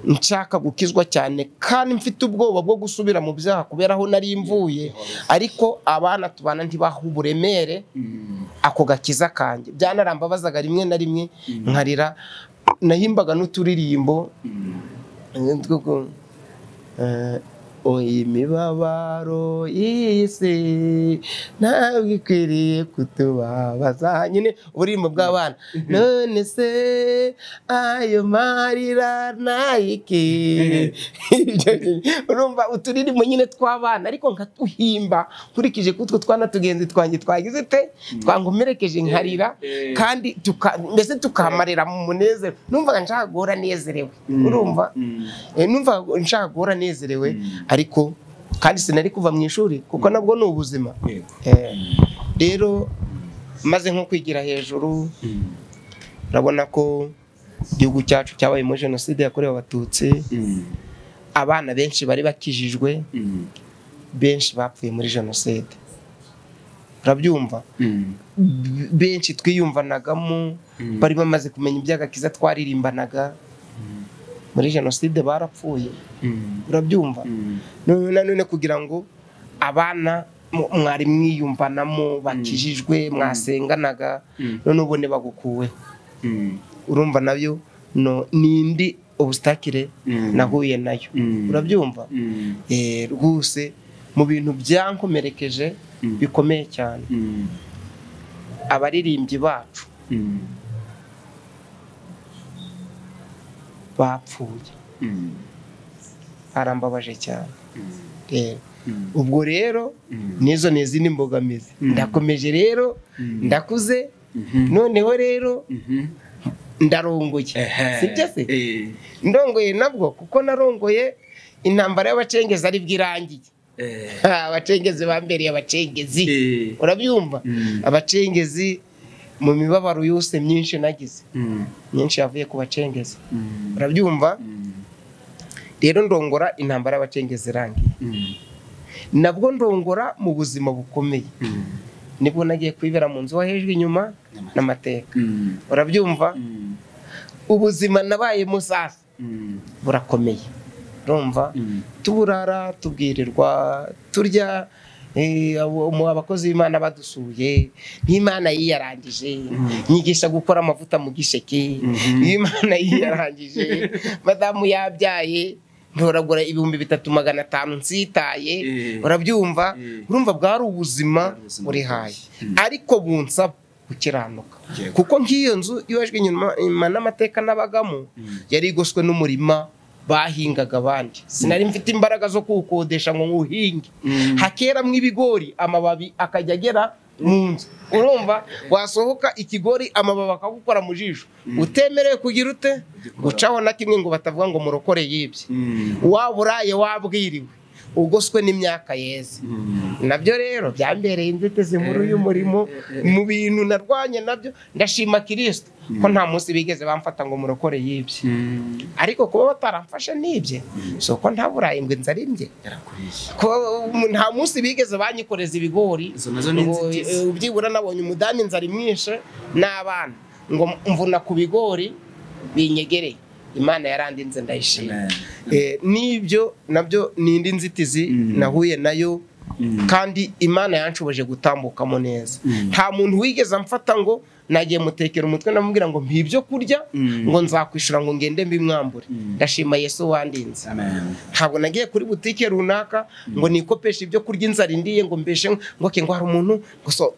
nshaka gukizwa cyane kandi mfite ubwoba bwo gusubira mu byaha kubera aho nari mvuye. Ariko abana tubana ntibaha uburemere ako gakiza kanjye. Byanarambabazaga rimwe na rimwe nkarira. Nahimbaga n'uturirimbo imibabaro y'isi ntabwo ikwiriye kutubabaza. Nyine uburimbo bw'abana. None se ayo marira nayiki. Urumva uturirimbo nyine tw'abana ariko nkatuhimba kurikije kutwo twana tugenzi twanjye twagize te twangomerekeje nkarira kandi mbese tukamarira mu munezero. Numva nshaka guhora nezerewe. Urumva numva nshaka guhora nezerewe ariko kandi sinari kuva mu ishuri kuko nabwo ni ubuzima. Rero maze nko kwigira hejuru urabona ko igihugu cyacu cyabaye muri jenoside yakorewe abatutsi. Abana benshi bari bakijijwe benshi bapfuye muri jenoside. Urabyumva? Benshi twiyumvanagamo bari bamaze kumenya iby'agakiza twaririmbanaga muri jenoside barapfuye. Urabyumva? None kugira ngo abana mwari mwiyumvanamo bakijijwe mwasenganaga none ubone bagukuweho. Urumva nabyo nindi obstacle nahuye nayo. Urabyumva? Rwose mu bintu byankomerekeje bikomeye cyane. Abaririmbyi bacu bapfuye. Arambabaje cyane. Ubwo rero nizo n'izindi mbogamizi. Ndakomeje rero ndakuze noneho rero ndarongoye. Sibyo se? Ndongoye nabwo kuko narongoye intambara y'abacengezi ari bwirangiye. Abacengezi bambereye abacengezi. Urabyumva? Abacengezi mu mibabaro yose myinshi nagize. Myinshi yavuye ku bacengezi. Urabyumva? Rero ndongora intambara y'abacengezi rangiye. Nabwo ndongora mu buzima bukomeye. Nibwo nagiye kwibera mu nzu wahejwe inyuma n'amateka. Urabyumva? Ubuzima nabayemo sasa burakomeye. Urumva? Tuburara tubwirirwa turya abakozi b'Imana badusuye. Imana yiyarangije nyigisha gukora amavuta mu gisheke. Imana yiyarangije madamu yabyaye ntoragura 3,500 nsitaye. Urabyumva? Urumva bwari ubuzima buri haye ariko bunsaba gukiranuka kuko nk'iyo nzu yojwe inyuma n'amateka nabagamo yari igoswe n'umurima bahingaga abandi. Sinari mfite imbaraga zo kuwukodesha ngo nguhinge. Hakeramwe ibigori amababi akajya agera mu nzu. Urumva? Wasohoka ikigori amababi akagukora mu jisho. Utemerewe kugira ute gucaho na kimwe ngo batavuga ngo murokore yibye. Waburaye wabwiriwe ugoswe n'imyaka yeze. Nabyo rero byambereye inzitizi muri uyu murimo mu bintu narwanye nabyo. Ndashima Kristo ko nta munsi bigeze bamfata ngo murokore yibye. Ariko kuba bataramfashe nibye so ko ntaburaye ngo nzarimbye ko nta munsi bigeze banyikoreza ibigori. Ubyibura nabonye umudani nzari mwishe n'abana ngo mvuna ku bigori binyegereye. Imana yarandinze ndayishima. Nibyo nabyo nindi nzitizi nahuye nayo kandi Imana yanshoboje gutambukamo neza. Nta muntu wigeze amfata ngo nagiye mutekera umutwe namubwira ngo mpibyo kurya ngo nzakwishura ngo ngende mbimwambure. Ndashima Yesu wandinze. Ntabwo nagiye kuri butike runaka ngo nikopeshe ibyo kurya inzara indiye ngo mbeshe ngo ke ngo hari umuntu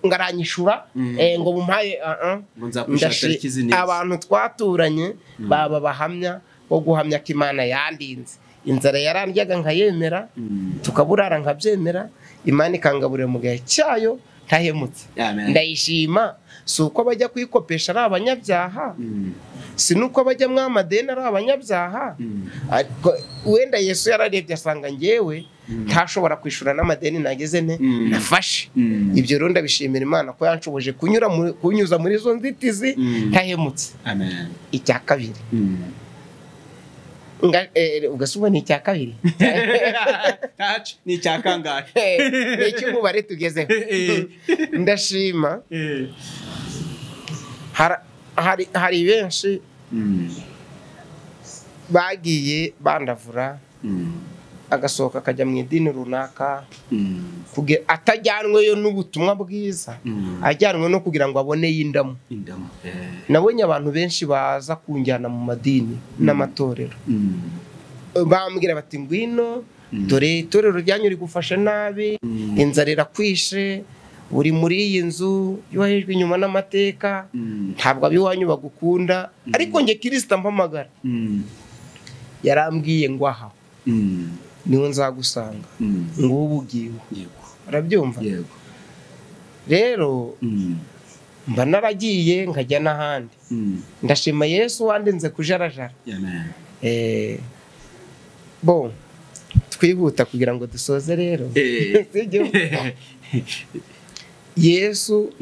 ngaranyishura ngo bumpaye abantu twaturanye baba bahamya bo guhamya ko Imana yandinze. Inzara yarandyaga nkayemera tukaburara nkabyemera. Imana ikangaburira mu gihe cyayo ntahemutse. Ndayishima. Si uko bajya kwikopesha ari abanyabyaha, si nuko bajya mwamadeni ari abanyabyaha. Wenda Yesu yararebye asanga ngewe ntashobora kwishura n'amadeni nageze nafashe. Ibyo rero ndabishimira Imana ko yanshoboje kunyuza muri zo nzitizi ntahemutse. Icya kabiri ugasuba ni icya kabiri ni icya kangahe ni icy'umubare tugezeho. Ndashima hari benshi bagiye bandavura agasohoka akajya mu idini runaka atajyanweyo n'ubutumwa bwiza, ajyanwe no kugira ngo abone y'indamu. Nabonye abantu benshi baza kunjyana mu madini n'amatorero bambwira bati ngwino dore itorero ryanyu rigufasha nabi, inzara irakwishe, uri muri iyi nzu yuhejwe inyuma n'amateka, ntabwo abiwanyu bagukunda, ariko nge Kristo mpamagara yarambwiye ngo aha niho nzagusanga, ngubu ugiwe. Arabyumva? Rero mba naragiye nkajya n'ahandi. Ndashima Yesu wandenze kujarajara. Bon, twihuta kugira ngo dusoze rero. Sibyo? Yesu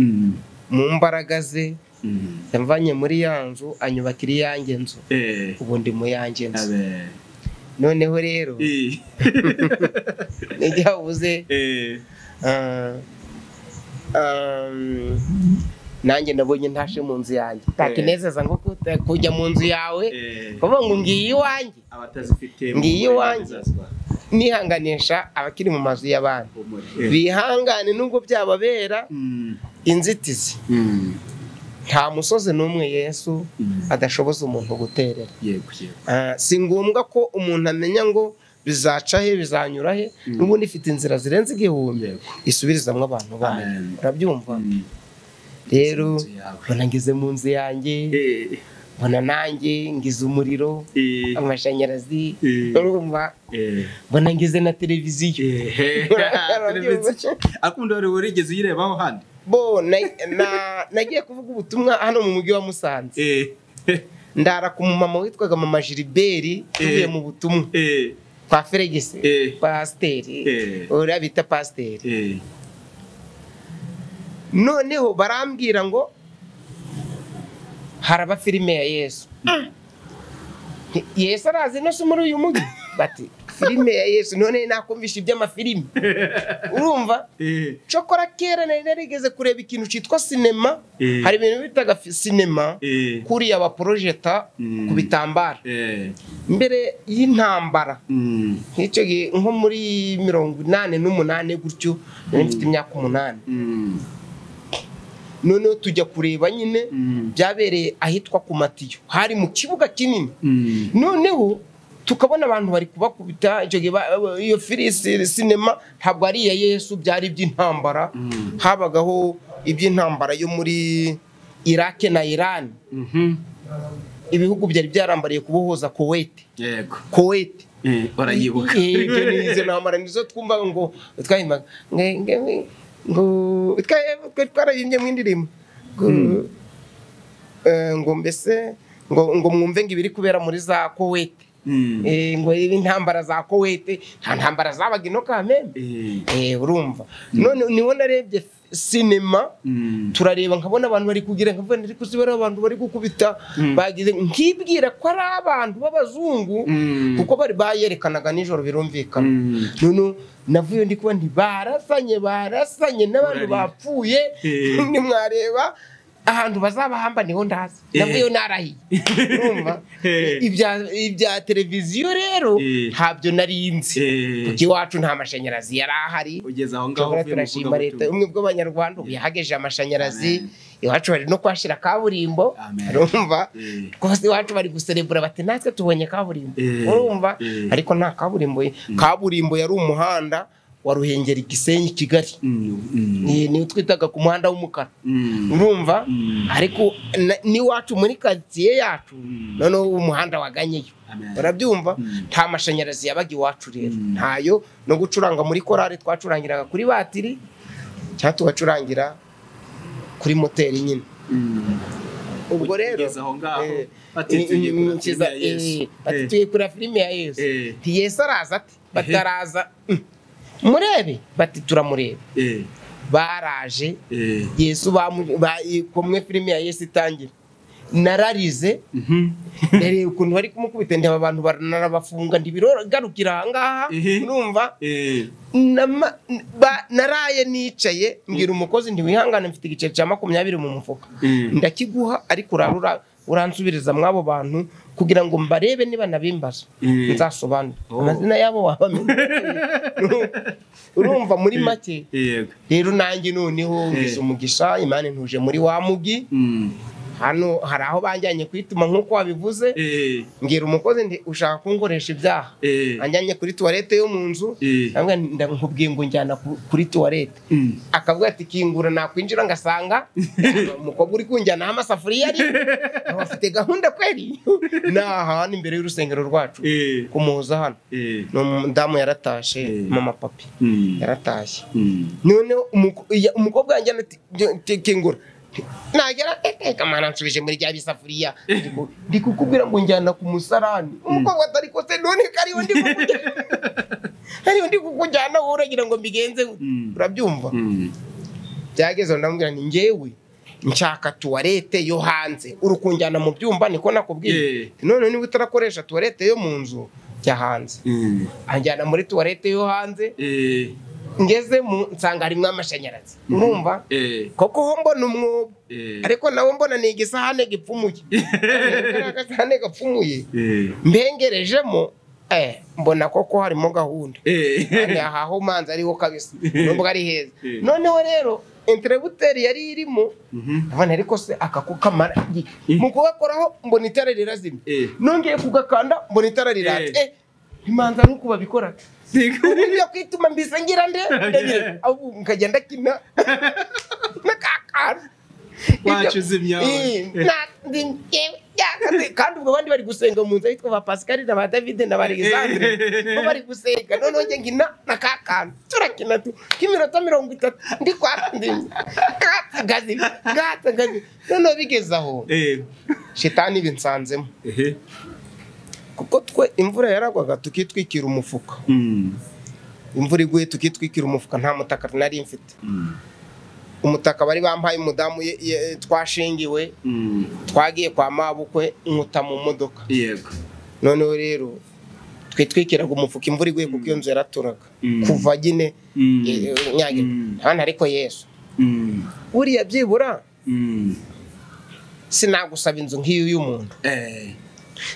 mu mbaraga ze yamvanye muri ya nzu anyubakira iyanjye nzu, ubu ndi mu yanjye nzu. Noneho rero nijyabuze nanjye nabonye ntashe mu nzu yanjye, takinezeza ngo kujya mu nzu yawe kuvuga ngo ngiye iwanjye, ngiye iwanjye nihanganisha abakiri mu mazu y'abandi, bihangane nubwo byababera inzitizi. Nta musozi n'umwe Yesu adashoboza umuntu guterera. Si ngombwa ko umuntu amenya ngo bizaca he bizanyura he, n'ubundi ifite inzira zirenze igihumbi isubirizamwe abantu bayo. Urabyumva? Rero mbona ngeze mu nzu yanjye, mbona nanjye ngize umuriro, amashanyarazi, urumva? Mbona ngize na televiziyo. Akunda wari urigeze uyirebaho handi? Bo nagiye kuvuga ubutumwa hano mu mujyi wa Musanze. Ndara ku mama witwaga mama Gilbert tuvuye mu butumwa kwa Felicien, PASTEUR, ora bita PASTEUR. Noneho barambwira ngo haraba filime ya Yesu. Yesu arazi no se muri uyu mujyi bati filime ya Yesu, none nakumvisha iby'amafilime. Urumva? Chokora kera narigeze kureba ikintu cyitwa cinema. Hari ibintu bitaga cinema kuri aba projector ku bitambara mbere y'intambara. Nk'icyo nko muri 88 gutyo, mfite imyaka 8. Noneho tujya kureba nyine byabereye ahitwa ku Matiyo, hari mu kibuga kinini. Noneho tukabona abantu bari kubakubita. Iyo cinema ntabwo ari iya Yesu, byari iby'intambara. Habagaho iby'intambara yo muri Iraq na Iran. Ibihugu byari byarambariye kubohoza Kuwait. Kuwait barayibuka. Ibyo nizo ntambara nizo twumva ngo twahimaga ngo twarayimye mu indirimbo ngo mbese ngo mwumve ngo ibiri kubera muri za Kuwait. Ngo intambara za Kuwait nta ntambara zabaga ino Kamembe. Urumva? None niho narebye cinema, turareba nkabona abantu bari kugira nkavuga ndi kusibera abantu bari gukubita, bagize nkibwira ko ari abantu b'abazungu kuko bari bayerekanaga nijoro birumvikana. None navuye ndi kuba barasanye n'abantu bapfuye. Ni mwareba ahantu bazabahamba niho ndaza, navuye narahiye. Urumva? Ibya televiziyo rero ntabyo narinzi, kuki wacu nta mashanyarazi yari ahari. Ugeze aho ngaho turashima leta umwe bw'abanyarwanda ubu yahageje amashanyarazi. Iwacu bari no kwashira kaburimbo. Urumva? Rwose iwacu bari guserebura bati natwe tubonye kaburimbo. Urumva? Ariko nta kaburimbo. Kaburimbo yari umuhanda wa Ruhengeri Gisenyi Kigali. Ni twitaga ku muhanda w'umukara. Urumva? Ariko ni wacu muri quartier yacu none umuhanda waganyeyo. Barabyumva? Nta mashanyarazi yabaga iwacu rero, ntayo. No gucuranga muri korari twacurangiraga kuri batiri cyangwa tugacurangira kuri moteri nyine. Ubwo rero tugiye kuri filime ya Yesu. Yesu araza ati bataraza murebe bati turamureba. Baraje Yesu komwe filime ya Yesu itangira, nararize. Nari ukuntu bari kumukubita ndeba abantu baranabafunga ndibirogarukira ngaha. Urumva? Naraye nicaye mbwira umukozi ndi wihangane mfite igiceri cya 20 mu mufuka, ndakiguha ariko uransubiriza mwabo bantu kugira ngo mbarebe niba nabimbaza nzasobanura amazina yabo wabamenye. Urumva? Muri make rero nanjye noneho ngize umugisha, Imana ntuje muri wa mugi. hano hari aho banjyanye kwituma nkuko wabivuze ngira umukozi ndi ushaka kunkoresha ibyaha anjyanye kuri toilette yo mu nzu ndamubwiye ngo njyana kuri toilette akavuga ati kingura nakwinjira ngasanga umukobwa uri kunjyana amasafuriya ari afite gahunda kweri hano imbere y'urusengero rwacu kumuza hano n'umudamu yaratashe mama papi yaratashye none umukobwa yanjyana ati kingura nagera kamana nsubije muri rya bisafuriya ndikukubwira ngo njyana ku musarani umukobwa atari ko se none kariho ndi kukujyana uragira ngo mbigenze urabyumva byageze ndamubwira ni ngewe nshaka toilette yo hanze urukunjyana mu byumba niko nakubwiye none niba utarakoresha toilette yo mu nzu jya hanze anjyana muri toilette yo hanze ngeze mu nsanga harimo amashanyarazi urumva koko ho mbona umwobo ariko nawe mbona ni igisahane gipfumuye agasahane gapfumuye mbengerejemo mbona koko harimo gahunda aho manza ariho kabisa nubwo ari heza noneho rero interrupteur yari irimo abana ariko se akakukamara mu kubakoraho mbona itara rirazimye nongeye kugakanda mbona itara riratse imanza nuko babikora uburyo kwituma mbise ngira nde aho nkagenda kina nakakara wacuzimya kandi ubwo bandi bari gusenga mu nzu yitwa ba Pascal na ba David na ba Alexandre bo bari gusenga none nge ngina nakakana turakina tu kiminota 30 ndi kwandi gatagazi none bigezaho shitani binsanzemo kuko twe imvura yaragwaga tukitwikira umufuka imvura iguye tukitwikira umufuka nta mutaka nari mfite umutaka bari bampaye umudamu twashingiwe twagiye kwa mabukwe nkuta mu modoka yego none rero twitwikiraga umufuka imvura iguye kuko iyo nzu yaraturaga kuva gine nyage hano ariko Yesu buriya byibura sinagusaba inzu nk'iyo y'umuntu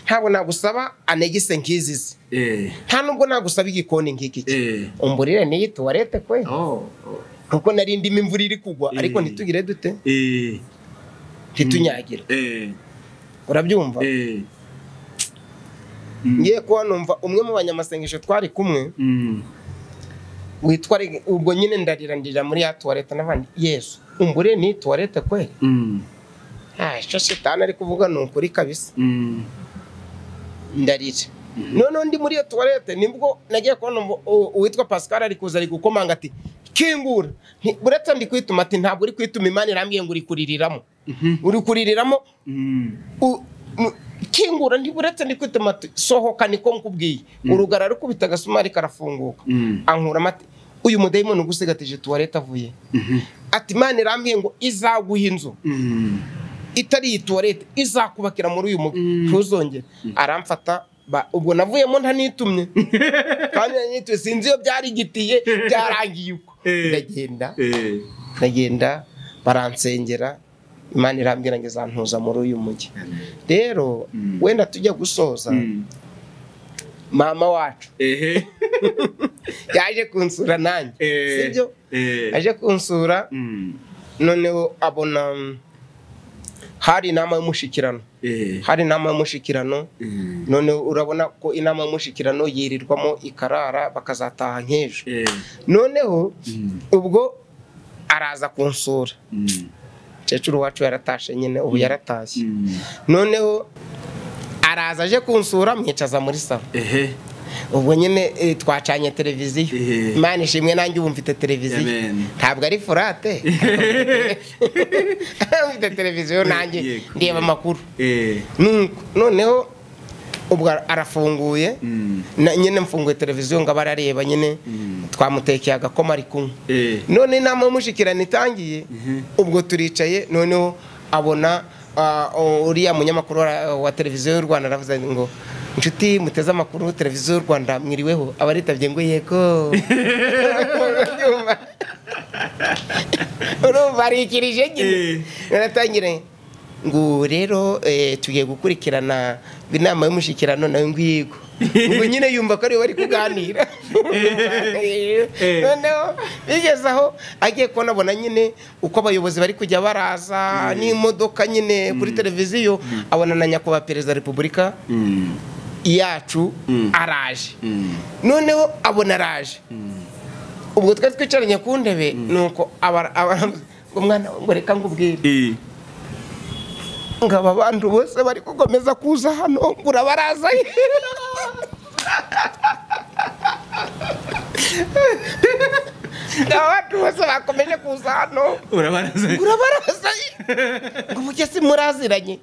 ntabwo nagusaba anegise nkizizi nta nubwo nagusaba igikoni nk'iki umburire niyi toilette kwe kuko nari ndimo imvura iri kugwa ariko ntitugire dute ntitunyagire urabyumva ngiye kuba numva umwe mu banyamasengesho twari kumwe witwa ubwo nyine ndarirandira muri ya toilette n'abandi Yesu umburire ni toilette kwe icyo shitani ari kuvuga ni ukuri kabisa ndarira none ndi muri iyo toilette nibwo nagiye kubona uwitwa Pascal ari kuza ari gukomanga ati kingura buretse ndi kwituma ati ntabwo uri kwituma Imana irambwiye ngo uri kuririramo uri kuririramo kingura ndi buretse ndi kwituma ati sohoka niko nkubwiye urugara rukubita agasumari karafunguka ankura mati uyu mudayimoni ugusigatije toilette avuye ati Imana irambwiye ngo izaguha inzu itari iyi toilette izakubakira muri uyu mugi ntuzongere aramfata ubwo navuyemo ntanitumye kandi nanitumye sinzi iyo byari gitiye byarangiye uko ndagenda baransengera Imana irambwira ngo izantuza muri uyu mugi rero wenda tujya gusoza mama wacu yaje kunsura nanjye sibyo yaje kunsura noneho abona hari inama y'umushikirano none urabona ko inama y'umushikirano yirirwamo ikarara bakazataha nk'ejo noneho ubwo araza kunsura cecuru wacu yaratashe nyine ubu yaratashye noneho araza aje kunsura mwicaza muri salo ubwo nyine twacanye televiziyo Imana ishimwe nanjye ubu mfite televiziyo ntabwo ari furate mfite televiziyo nanjye ndeba amakuru noneho ubwo arafunguye nyine mfunguye televiziyo ngo abarareba nyine twamutekeye agakoma ari kumwe none inama y'umushikirano itangiye ubwo turicaye noneho abona uriya munyamakuru wa televiziyo y'u Rwanda aravuze ngo inshuti muteze amakuru televiziyo y'u Rwanda mwiriweho abaritabye ngo yego urumva arikirije nyine naratangire ngo rero tugiye gukurikirana inama y'umushikirano nayo ngwigo ubwo nyine yumva ko ari bari kuganira noneho bigeze aho agiye kubona abona nyine uko abayobozi bari kujya baraza n'imodoka nyine kuri televiziyo abona na nyakubahwa perezida wa repubulika yacu araje noneho abona araje ubwo twari twicaranye ku ntebe nuko ngo mwana ngo reka ngubwire ngo aba bantu bose bari gukomeza kuza hano urabaraza abantu bose bakomeje kuza hano urabaraza ngo mugese muraziranye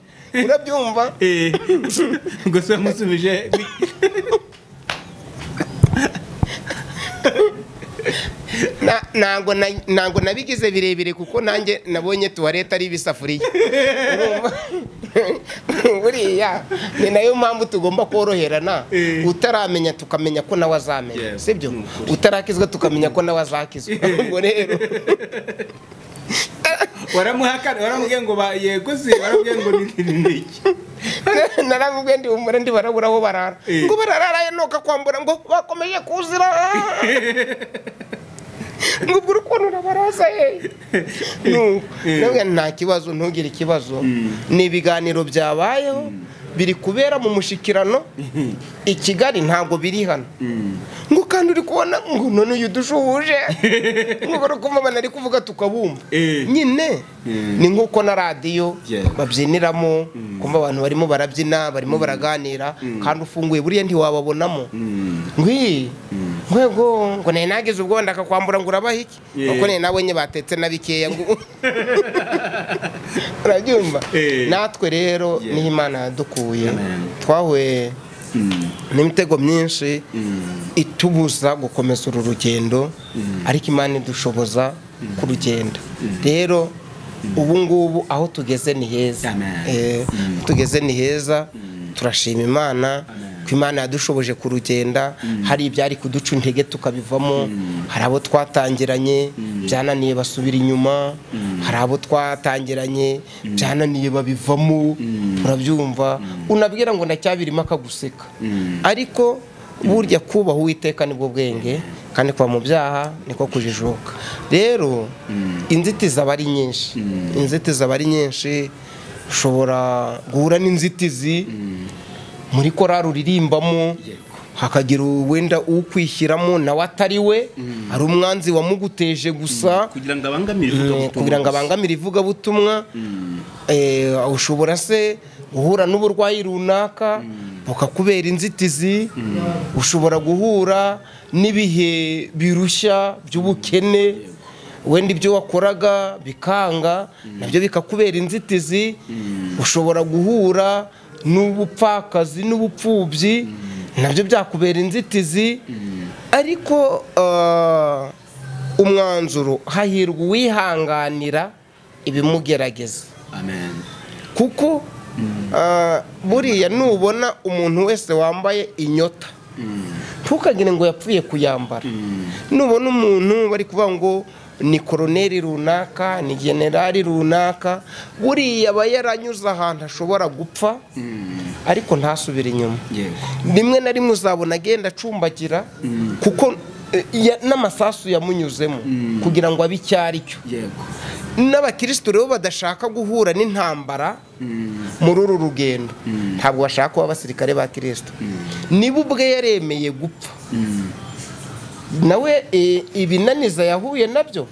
urabyumva ngo se musubije ntabwo nabigize birebire kuko nanjye nabonye tuwareta ari ibisafuriya buriya ni nayo mpamvu tugomba koroherana utaramenya tukamenya ko nawe azamenya sibyo utarakizwa tukamenya ko nawe azakizwa ubwo rero waramubwiye ngo yego se waramubwiye ngo ni iki naramubwiye ndi umure ndi barabura aho barara ngo bararaye nuka kwambura ngo bakomeje kuzira ngo urukundo urabaraza nta kibazo ntugire ikibazo ni ibiganiro byabayeho biri kubera mu mushikirano I Kigali ntabwo biri hano ngo kandi uri kubona ngo none uyu dushuhuje ngo barakumva banari kuvuga tukabumva nyine ni nkuko na radio babyiniramo kumva abantu barimo barabyina barimo baraganira kandi ufunguye buriya ntiwababonamo ngwego ngo naye nagize ubwo ndakakwambura ngo urabaha iki uko naye nabonye batetse nabikeya ngo urabyumva natwe rero ni Imana yadukuye twahuye n'imitego myinshi itubuza gukomeza uru rugendo ariko Imana idushoboza kurugenda rero ubu ngubu aho tugeze ni heza tugeze ni heza turashima Imana ko Imana yadushoboje kurugenda hari ibyari kuduca intege tukabivamo hari abo twatangiranye byananiye basubira inyuma hari abo twatangiranye byananiye babivamo urabyumva unabwira ngo ndacyabirimo akaguseka ariko burya kubaha Uwiteka nibwo bwenge kandi kuva mu byaha niko kujijuka rero inzitizi aba ari nyinshi ushobora guhura n'inzitizi muri korari uririmbamo hakagira wenda ukwishyiramo nawe atari we ari umwanzi wamuguteje gusa kugira ngo abangamire ivugabutumwa ushobora se guhura n'uburwayi runaka bukakubera inzitizi ushobora guhura n'ibihe birushya by'ubukene wenda ibyo wakoraga bikanga nabyo bikakubera inzitizi ushobora guhura n'ubupfakazi n'ubupfubyi nabyo byakubera inzitizi ariko umwanzuro hahirwa uwihanganira ibimugerageza kuko buriya nubona umuntu wese wambaye inyota ntukagire ngo yapfuye kuyambara nubona umuntu bari kuvuga ngo ni koroneri runaka ni generali runaka buriya aba yaranyuze ahantu ashobora gupfa ariko ntasubire inyuma rimwe na rimwe uzabona agenda acumbagira kuko n'amasasu yamunyuzemo kugira ngo abe icyo ari cyo n'abakristo rero badashaka guhura n'intambara muri uru rugendo ntabwo bashaka kuba abasirikare ba Kristo niba ubwe yaremeye gupfa nawe ibinaniza yahuye nabyo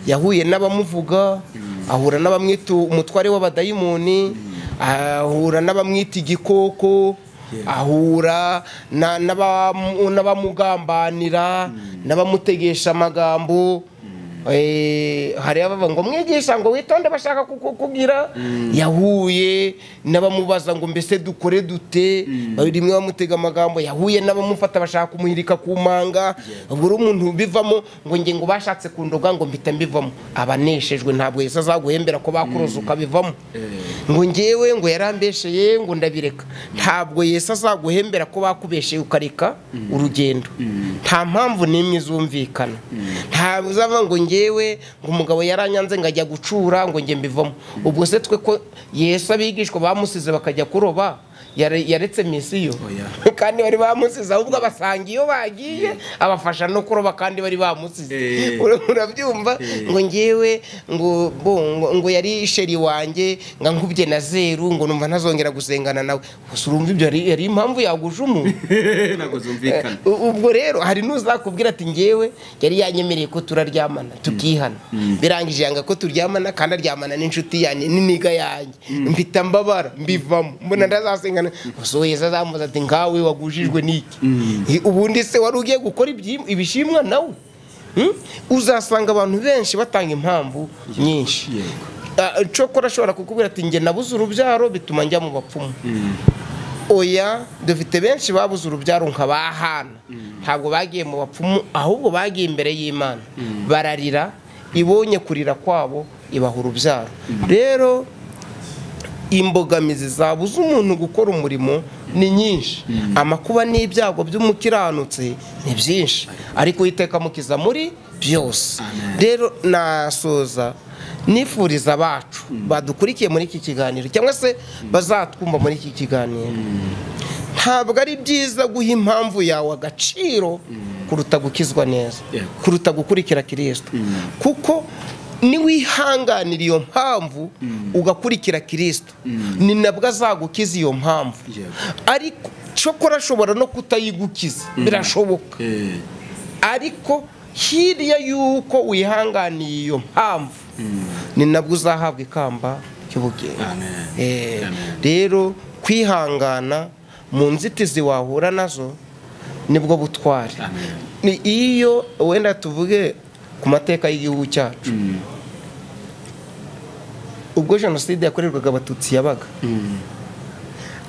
yahuye n'abamuvuga ahura n'abamwita umutware w'abadayimoni ahura n'abamwita igikoko ahura n'abamugambanira n'abamutegesha amagambo hari abava ngo mwigisha ngo witonde bashaka kukugira yahuye n'abamubaza ngo mbese dukore dute rimwe bamutega amagambo yahuye n'abamufata bashaka kumuhirika ku manga ubwo umuntu bivamo ngo nge ngo bashatse kundoga ngo mpita mbivamo abaneshejwe ntabwo Yesu azaguhembera ko bakuroza ukabivamo ngo ngewe ngo yarambesheye ngo ndabireka ntabwo Yesu azaguhembera ko bakubesheye ukareka urugendo nta mpamvu n'imwe izumvikana ntabwo uzava ngo ngewe ngo umugabo yaranyanze ngajya gucura ngo nge mbivamo ubwo se twe ko Yesu abigishwa bamusize bakajya kuroba yaretse misiyo kandi bari bamusize ahubwo abasanga iyo bagiye abafasha no kuroba kandi bari bamusize urabyumva ngo ngewe ngo yari sheri wanjye ngankubye na zeru ngo numva ntazongera gusengana nawe gusa urumva ibyo yari impamvu yaguje umuntu ntago zumvikana ubwo rero hari n'uzakubwira ati ngewe yari yanyemereye ko turaryamana tukihana birangije yanga ko turyamana kandi aryamana n'inshuti yanjye n'iniga yanjye mpita mbabara mbivamo mbona ndazasengana usoheza zamuza ati ngawe wagujijwe n'iki ubundi se wari ugiye gukora ibishimwa nawe uzasanga abantu benshi batanga impamvu nyinshi cokora ashobora kukubwira ati nge nabuze urubyaro bituma njya mu bapfumu oya dufite benshi babuze urubyaro nk'abahana ntabwo bagiye mu bapfumu ahubwo bagiye imbere y'Imana bararira ibonye kurira kwabo ibaha urubyaro rero imbogamizi zabuze umuntu gukora umurimo ni nyinshi amakuba n'ibyago by'umukiranutse ni byinshi ariko Uwiteka mukiza muri byose rero nasoza nifuriza abacu badukurikiye muri iki kiganiro cyangwa se bazatwumva muri iki kiganiro ntabwo ari byiza guha impamvu yawe agaciro kuruta gukizwa neza kuruta gukurikira Kristo kuko niwihanganira iyo mpamvu ugakurikira Kristo ni nabwo azagukiza iyo mpamvu ariko cyokora ashobora no kutayigukiza birashoboka ariko hirya yuko wihanganiye iyo mpamvu ni nabwo uzahabwa ikamba cy'ubugingo rero kwihangana mu nzitizi wahura nazo nibwo butware ni iyo wenda tuvuge ku mateka y'igihugu cyacu ubwo jenoside yakorerwaga abatutsi yabaga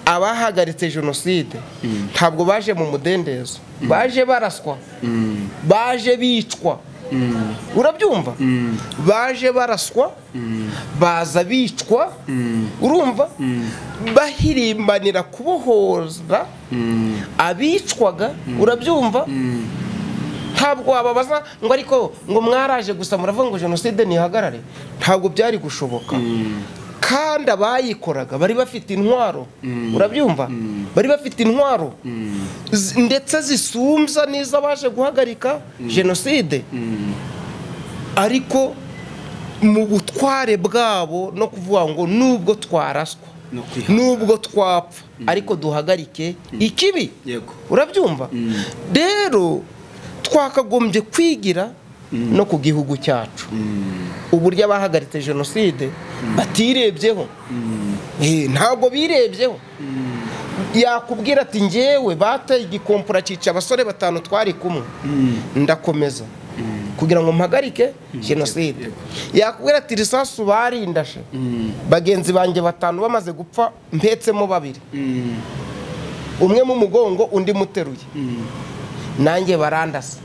abahagaritse jenoside ntabwo baje mu mudendezo baje baraswa baje bicwa urabyumva baje baraswa baza bicwa urumva bahirimbanira kubohoza abicwaga urabyumva ntabwo wababaza ngo ariko ngo mwaraje gusa muravuga ngo jenoside ntihagarare ntabwo byari gushoboka kandi abayikoraga bari bafite intwaro urabyumva bari bafite intwaro ndetse zisumbya n'izo baje guhagarika jenoside ariko mu butware bwabo no kuvuga ngo nubwo twaraswa nubwo twapfa ariko duhagarike ikibi urabyumva rero twakagombye kwigira no ku gihugu cyacu uburyo abahagaritse jenoside batirebyeho ntabwo birebyeho yakubwira ati ngewe bateye igikompura cica abasore 5 twari kumwe ndakomeza kugira ngo mpagarike jenoside yakubwira ati risasu barindashe bagenzi banjye 5 bamaze gupfa mpetsemo 2 umwe mu mugongo undi muteruye nanjye barandasa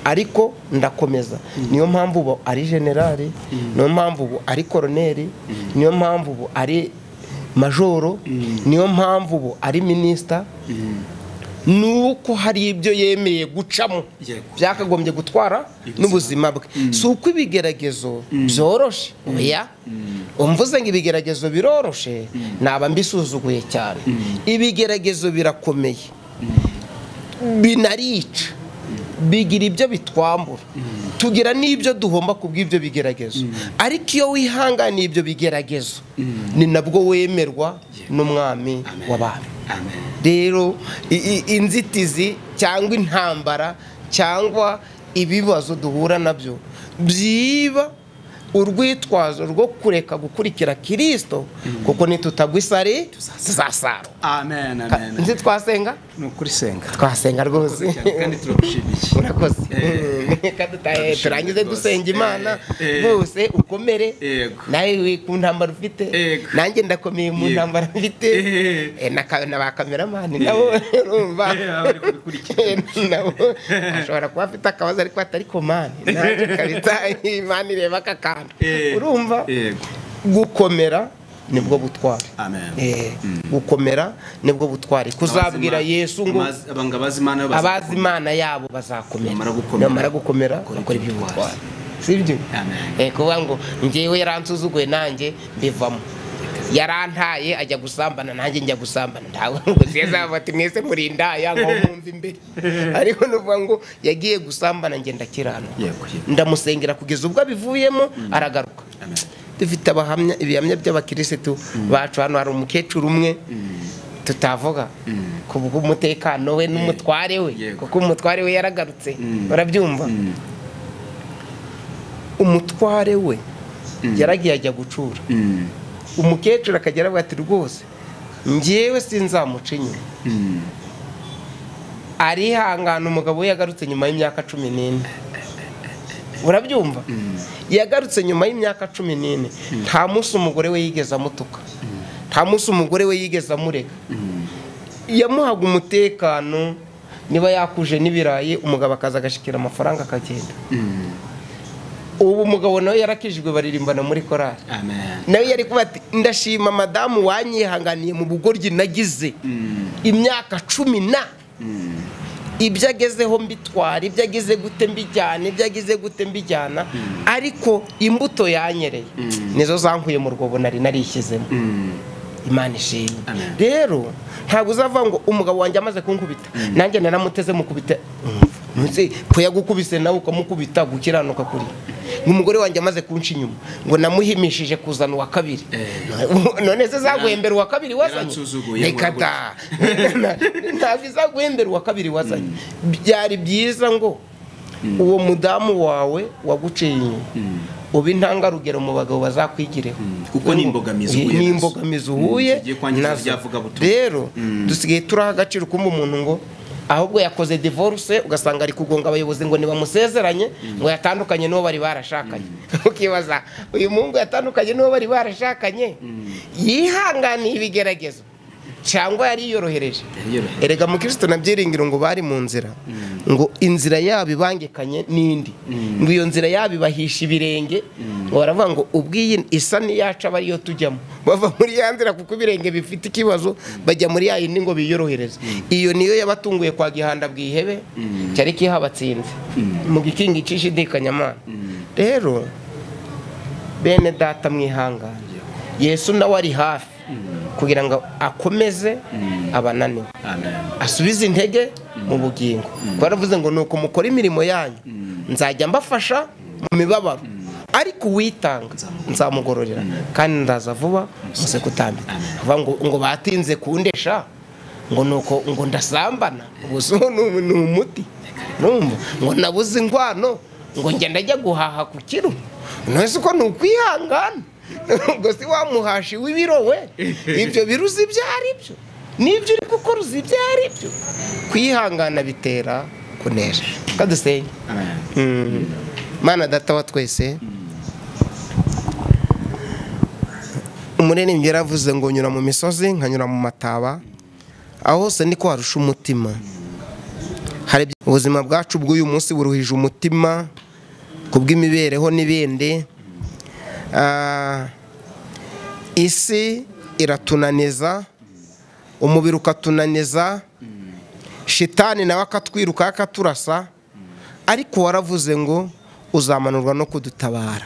ariko ndakomeza niyo mpamvu ubu ari generali niyo mpamvu ubu ari koroneri niyo mpamvu ubu ari majoro niyo mpamvu ubu ari minisita nuko hari ibyo yemeye gucamo byakagombye gutwara n'ubuzima bwe si uko ibigeragezo byoroshe oya umvuze ngo ibigeragezo biroroshe naba mbisuzuguye cyane ibigeragezo birakomeye binarica bigira ibyo bitwambura tugira n'ibyo duhomba kubw'ibyo bigeragezo ariko iyo wihanganiye ibyo bigeragezo ni nabwo wemerwa n'umwami w'abami rero inzitizi cyangwa intambara cyangwa ibibazo duhura nabyo byiba urwitwazo rwo kureka gukurikira Kristo kuko nitutagwa isari tuzasara amen amen nzi twasenga nukuri senga twasenga rwose kandi turabashimiye urakoze kandi turangize dusenga Imana bose ukomere nawe ku ntambara ufite nanjye ndakomeye mu ntambara mfite na ba cameraman nabo urumva bari kubikurikira nabo ashobora kuba afite akabazo ariko atari komane nanjye kabita Imana ireba akakana urumva gukomera nibwo butware amen gukomera nibwo butware kuzabwira Yesu ngo abazi Imana yabo bazakomera namara gukomera bakora ibyo butware sibyo kuvuga ngo ngewe yaransuzuguye nanjye mbivamo yarantaye ajya gusambana nanjye njya gusambana ntawe ngo zezaba ati mwese murinda yanga mwumva imbere ariko nuvuga ngo yagiye gusambana nge ndakirana ndamusengera kugeza ubwo abivuyemo aragaruka dufite abahamya ibihamya by'abakirisitu bacu hano hari umukecuru umwe tutavuga kubwo umutekano we n'umutware we kuko umutware we yaragarutse barabyumva umutware we yaragiye ajya gucura umukecuru akagera bati rwose ngewe sinzamuca inyuma arihangana umugabo we yagarutse nyuma y'imyaka 14 urabyumva yagarutse nyuma y'imyaka 14 nta munsi umugore we yigeze amutuka nta munsi umugore we yigeze amurega yamuhaga umutekano niba yakuje n'ibirayi umugabo akaza agashikira amafaranga akagenda ubu umugabo nawe yarakijwe baririmbana muri korali nawe yari kuba ati ndashima madamu wanyihanganiye mu bugoryi nagize imyaka 10 ibyo agezeho mbitwara ibyo ageze gute mbijyana ibyo ageze gute mbijyana ariko imbuto yanyereye nizo zankuye mu rwobo nari narishyizemo Imana ishimwe rero ntabwo uzava ngo umugabo wanjye amaze kunkubita nanjye naramuteze mukubita ko yagukubise nawe ukamukubita gukiranuka kuri umugore wanjye amaze kunca inyuma ngo namuhimishije kuzana uwa kabiri none se zaguhembera uwa kabiri wazanye reka da ntabwo izaguhembera uwa kabiri wazanye byari byiza ngo uwo mudamu wawe waguciye inyuma ubi ntangarugero mu bagabo bazakwigireho kuko ni imbogamizi uhuye rero dusigaye turaha agaciro kumva umuntu ngo ahubwo yakoze divorce ugasanga ari kugonga abayobozi ngo nibamusezeranye ngo yatandukanye n'uwo bari barashakanye ukibaza uyu mungu yatandukanye n'uwo bari barashakanye yihanganiye ibigeragezo cyangwa yari yorohereje erega mu Kristo nabyiringiro ngo bari mu nzira ngo inzira yabo ibangekanye n'indi ngo iyo nzira yabo ibahisha ibirenge ngo baravuga ngo ubwiyi isa niyaca bariyo tujyamo bava muri ya nzira kuko ibirenge bifite ikibazo bajya muri ya yindi ngo biyorohereze iyo niyo yabatunguye kwa gihanda bwihebe cyari kihabatsinze mu gikingi cishidikanyamana rero bene data mwihangane Yesu nawe ari hafi kugira ngo akomeze abananiwe asubize intege mu bugingo baravuze ngo nuko mukora imirimo yanyu nzajya mbafasha mu mibabaro ariko witanga nzamugororera kandi ndaza vuba muze kutambika ngo batinze kundesha ngo nuko ngo ndasambana ubuso ni umuti numva ngo nabuze inkwano ngo ngenda ajya guhaha ku kiro nose ko nukwihangana ngo si wamuhashi w'ibiro we ibyo biruzi byari byo nibyo uri gukora uzi byari byo kwihangana bitera kunesha kadusenge Mana data wa twese umuririmbyi yaravuze ngo nyura mu misozi nkanyura mu mataba aho hose niko harusha umutima hari ubuzima bwacu bw'uyu munsi buruhije umutima kubw'imibereho n'ibindi isi iratunaniza umubiri ukatunaniza shitani nawe akatwiruka akaturasa ariko waravuze ngo uzamanurwa no kudutabara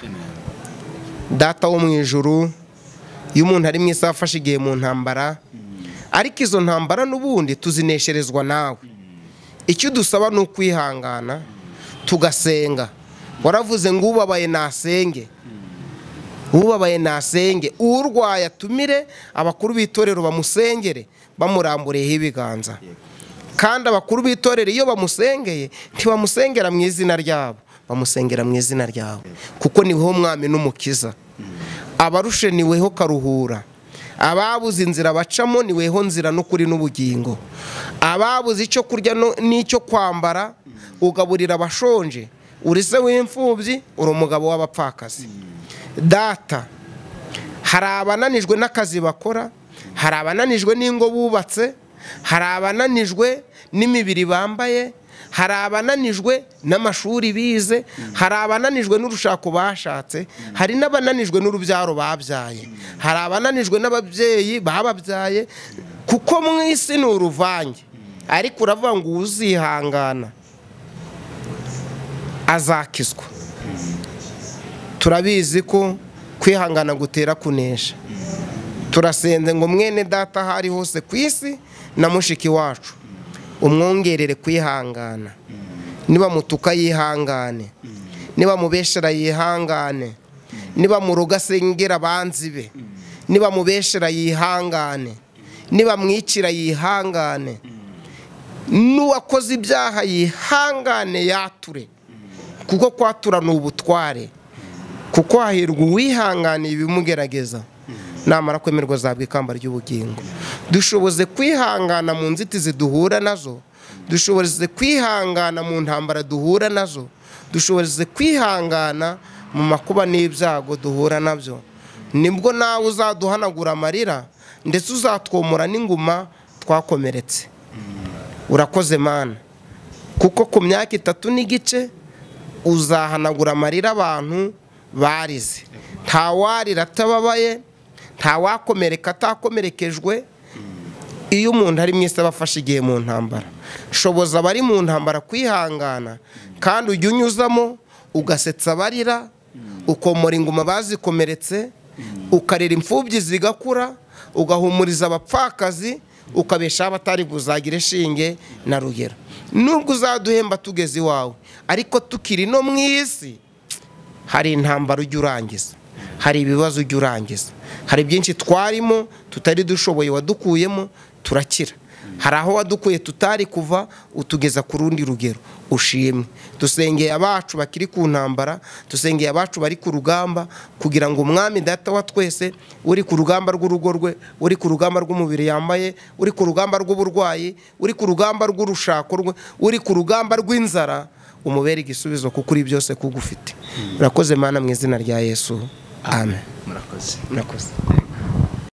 data wo mu ijuru iyo umuntu ari mu isi afashe igihe mu ntambara ariko izo ntambara n'ubundi tuzinesherezwa nawe icyo dusaba ni ukwihangana tugasenga waravuze ngo ubabaye nasenge urwaye atumire abakuru b'itorero bamusengere bamurambureho ibiganza kandi abakuru b'itorero iyo bamusengeye ntibamusengera mu izina ryabo bamusengera mu izina ryawe kuko niweho mwami n'umukiza abarushe niweho karuhura ababuze inzira bacamo niweho nzira n'ukuri n'ubugingo ababuze icyo kurya n'icyo kwambara ugaburira abashonje uri se w'imfubyi uri umugabo w'abapfakazi data hari abananijwe n'akazi bakora hari abananijwe n'ingo bubatse hari abananijwe n'imibiri bambaye hari abananijwe n'amashuri bize hari abananijwe n'urushako bashatse hari n'abananijwe n'urubyaro babyaye hari abananijwe n'ababyeyi bababyaye kuko mu isi ni uruvange ariko uravuga ngo uzihangana azakizwa turabizi ko kwihangana gutera kunesha turasenze ngo mwene data hari hose ku isi na mushiki wacu umwongerere kwihangana, niba mutuka yihangane, niba mubeshera yihangane, niba muruga asengera abanzi be, niba mubeshera yihangane, niba mwicira yihangane, n'uwakoze ibyaha yihangane yature, kuko kwatura ni ubutware, kuko hahirwa uwihanganiye ibimugerageza namara kwemerwa azabwa ikamba ry'ubugingo. Dushoboze kwihangana mu nzitizi duhura nazo, dushoboze kwihangana mu ntambara duhura nazo, dushoboze kwihangana mu makuba n'ibyago duhura nabyo. Nibwo nawe uzaduhanagura amarira ndetse uzatwomora n'inguma twakomeretse. Urakoze Mana, kuko ku myaka 3 n'igice uzahanagura amarira abantu barize. Nta warira atababaye, nta wakomereka atakomerekejwe. Iyo umuntu ari mwese abafashe igihe mu ntambara, shoboza abari mu ntambara kwihangana, kandi ujye unyuzamo ugasetsa abarira, ukomora inguma bazikomeretse, ukarera imfubyi zigakura, ugahumuriza abapfakazi, ukabesha abatari buzagire shinge na rugero. Nubwo uzaduhemba tugeze iwawe, ariko tukiri no mu isi hari intambara ujya urangiza, hari ibibazo ujya urangiza, hari byinshi twarimo tutari dushoboye wadukuyemo turakira, hari aho wadukuye tutari kuva utugeza ku rundi rugero. Ushimwe. Dusengeye abacu bakiri ku ntambara, dusengeye abacu bari ku rugamba, kugira ngo umwami data wa twese uri ku rugamba rw'urugo rwe, uri ku rugamba rw'umubiri yambaye, uri ku rugamba rw'uburwayi, uri ku rugamba rw'urushako rwe, uri ku rugamba rw'inzara, umubere igisubizo kuko uri byose kugufite. Urakoze Mana mu izina rya Yesu. Amen. Murakoze. Murakoze.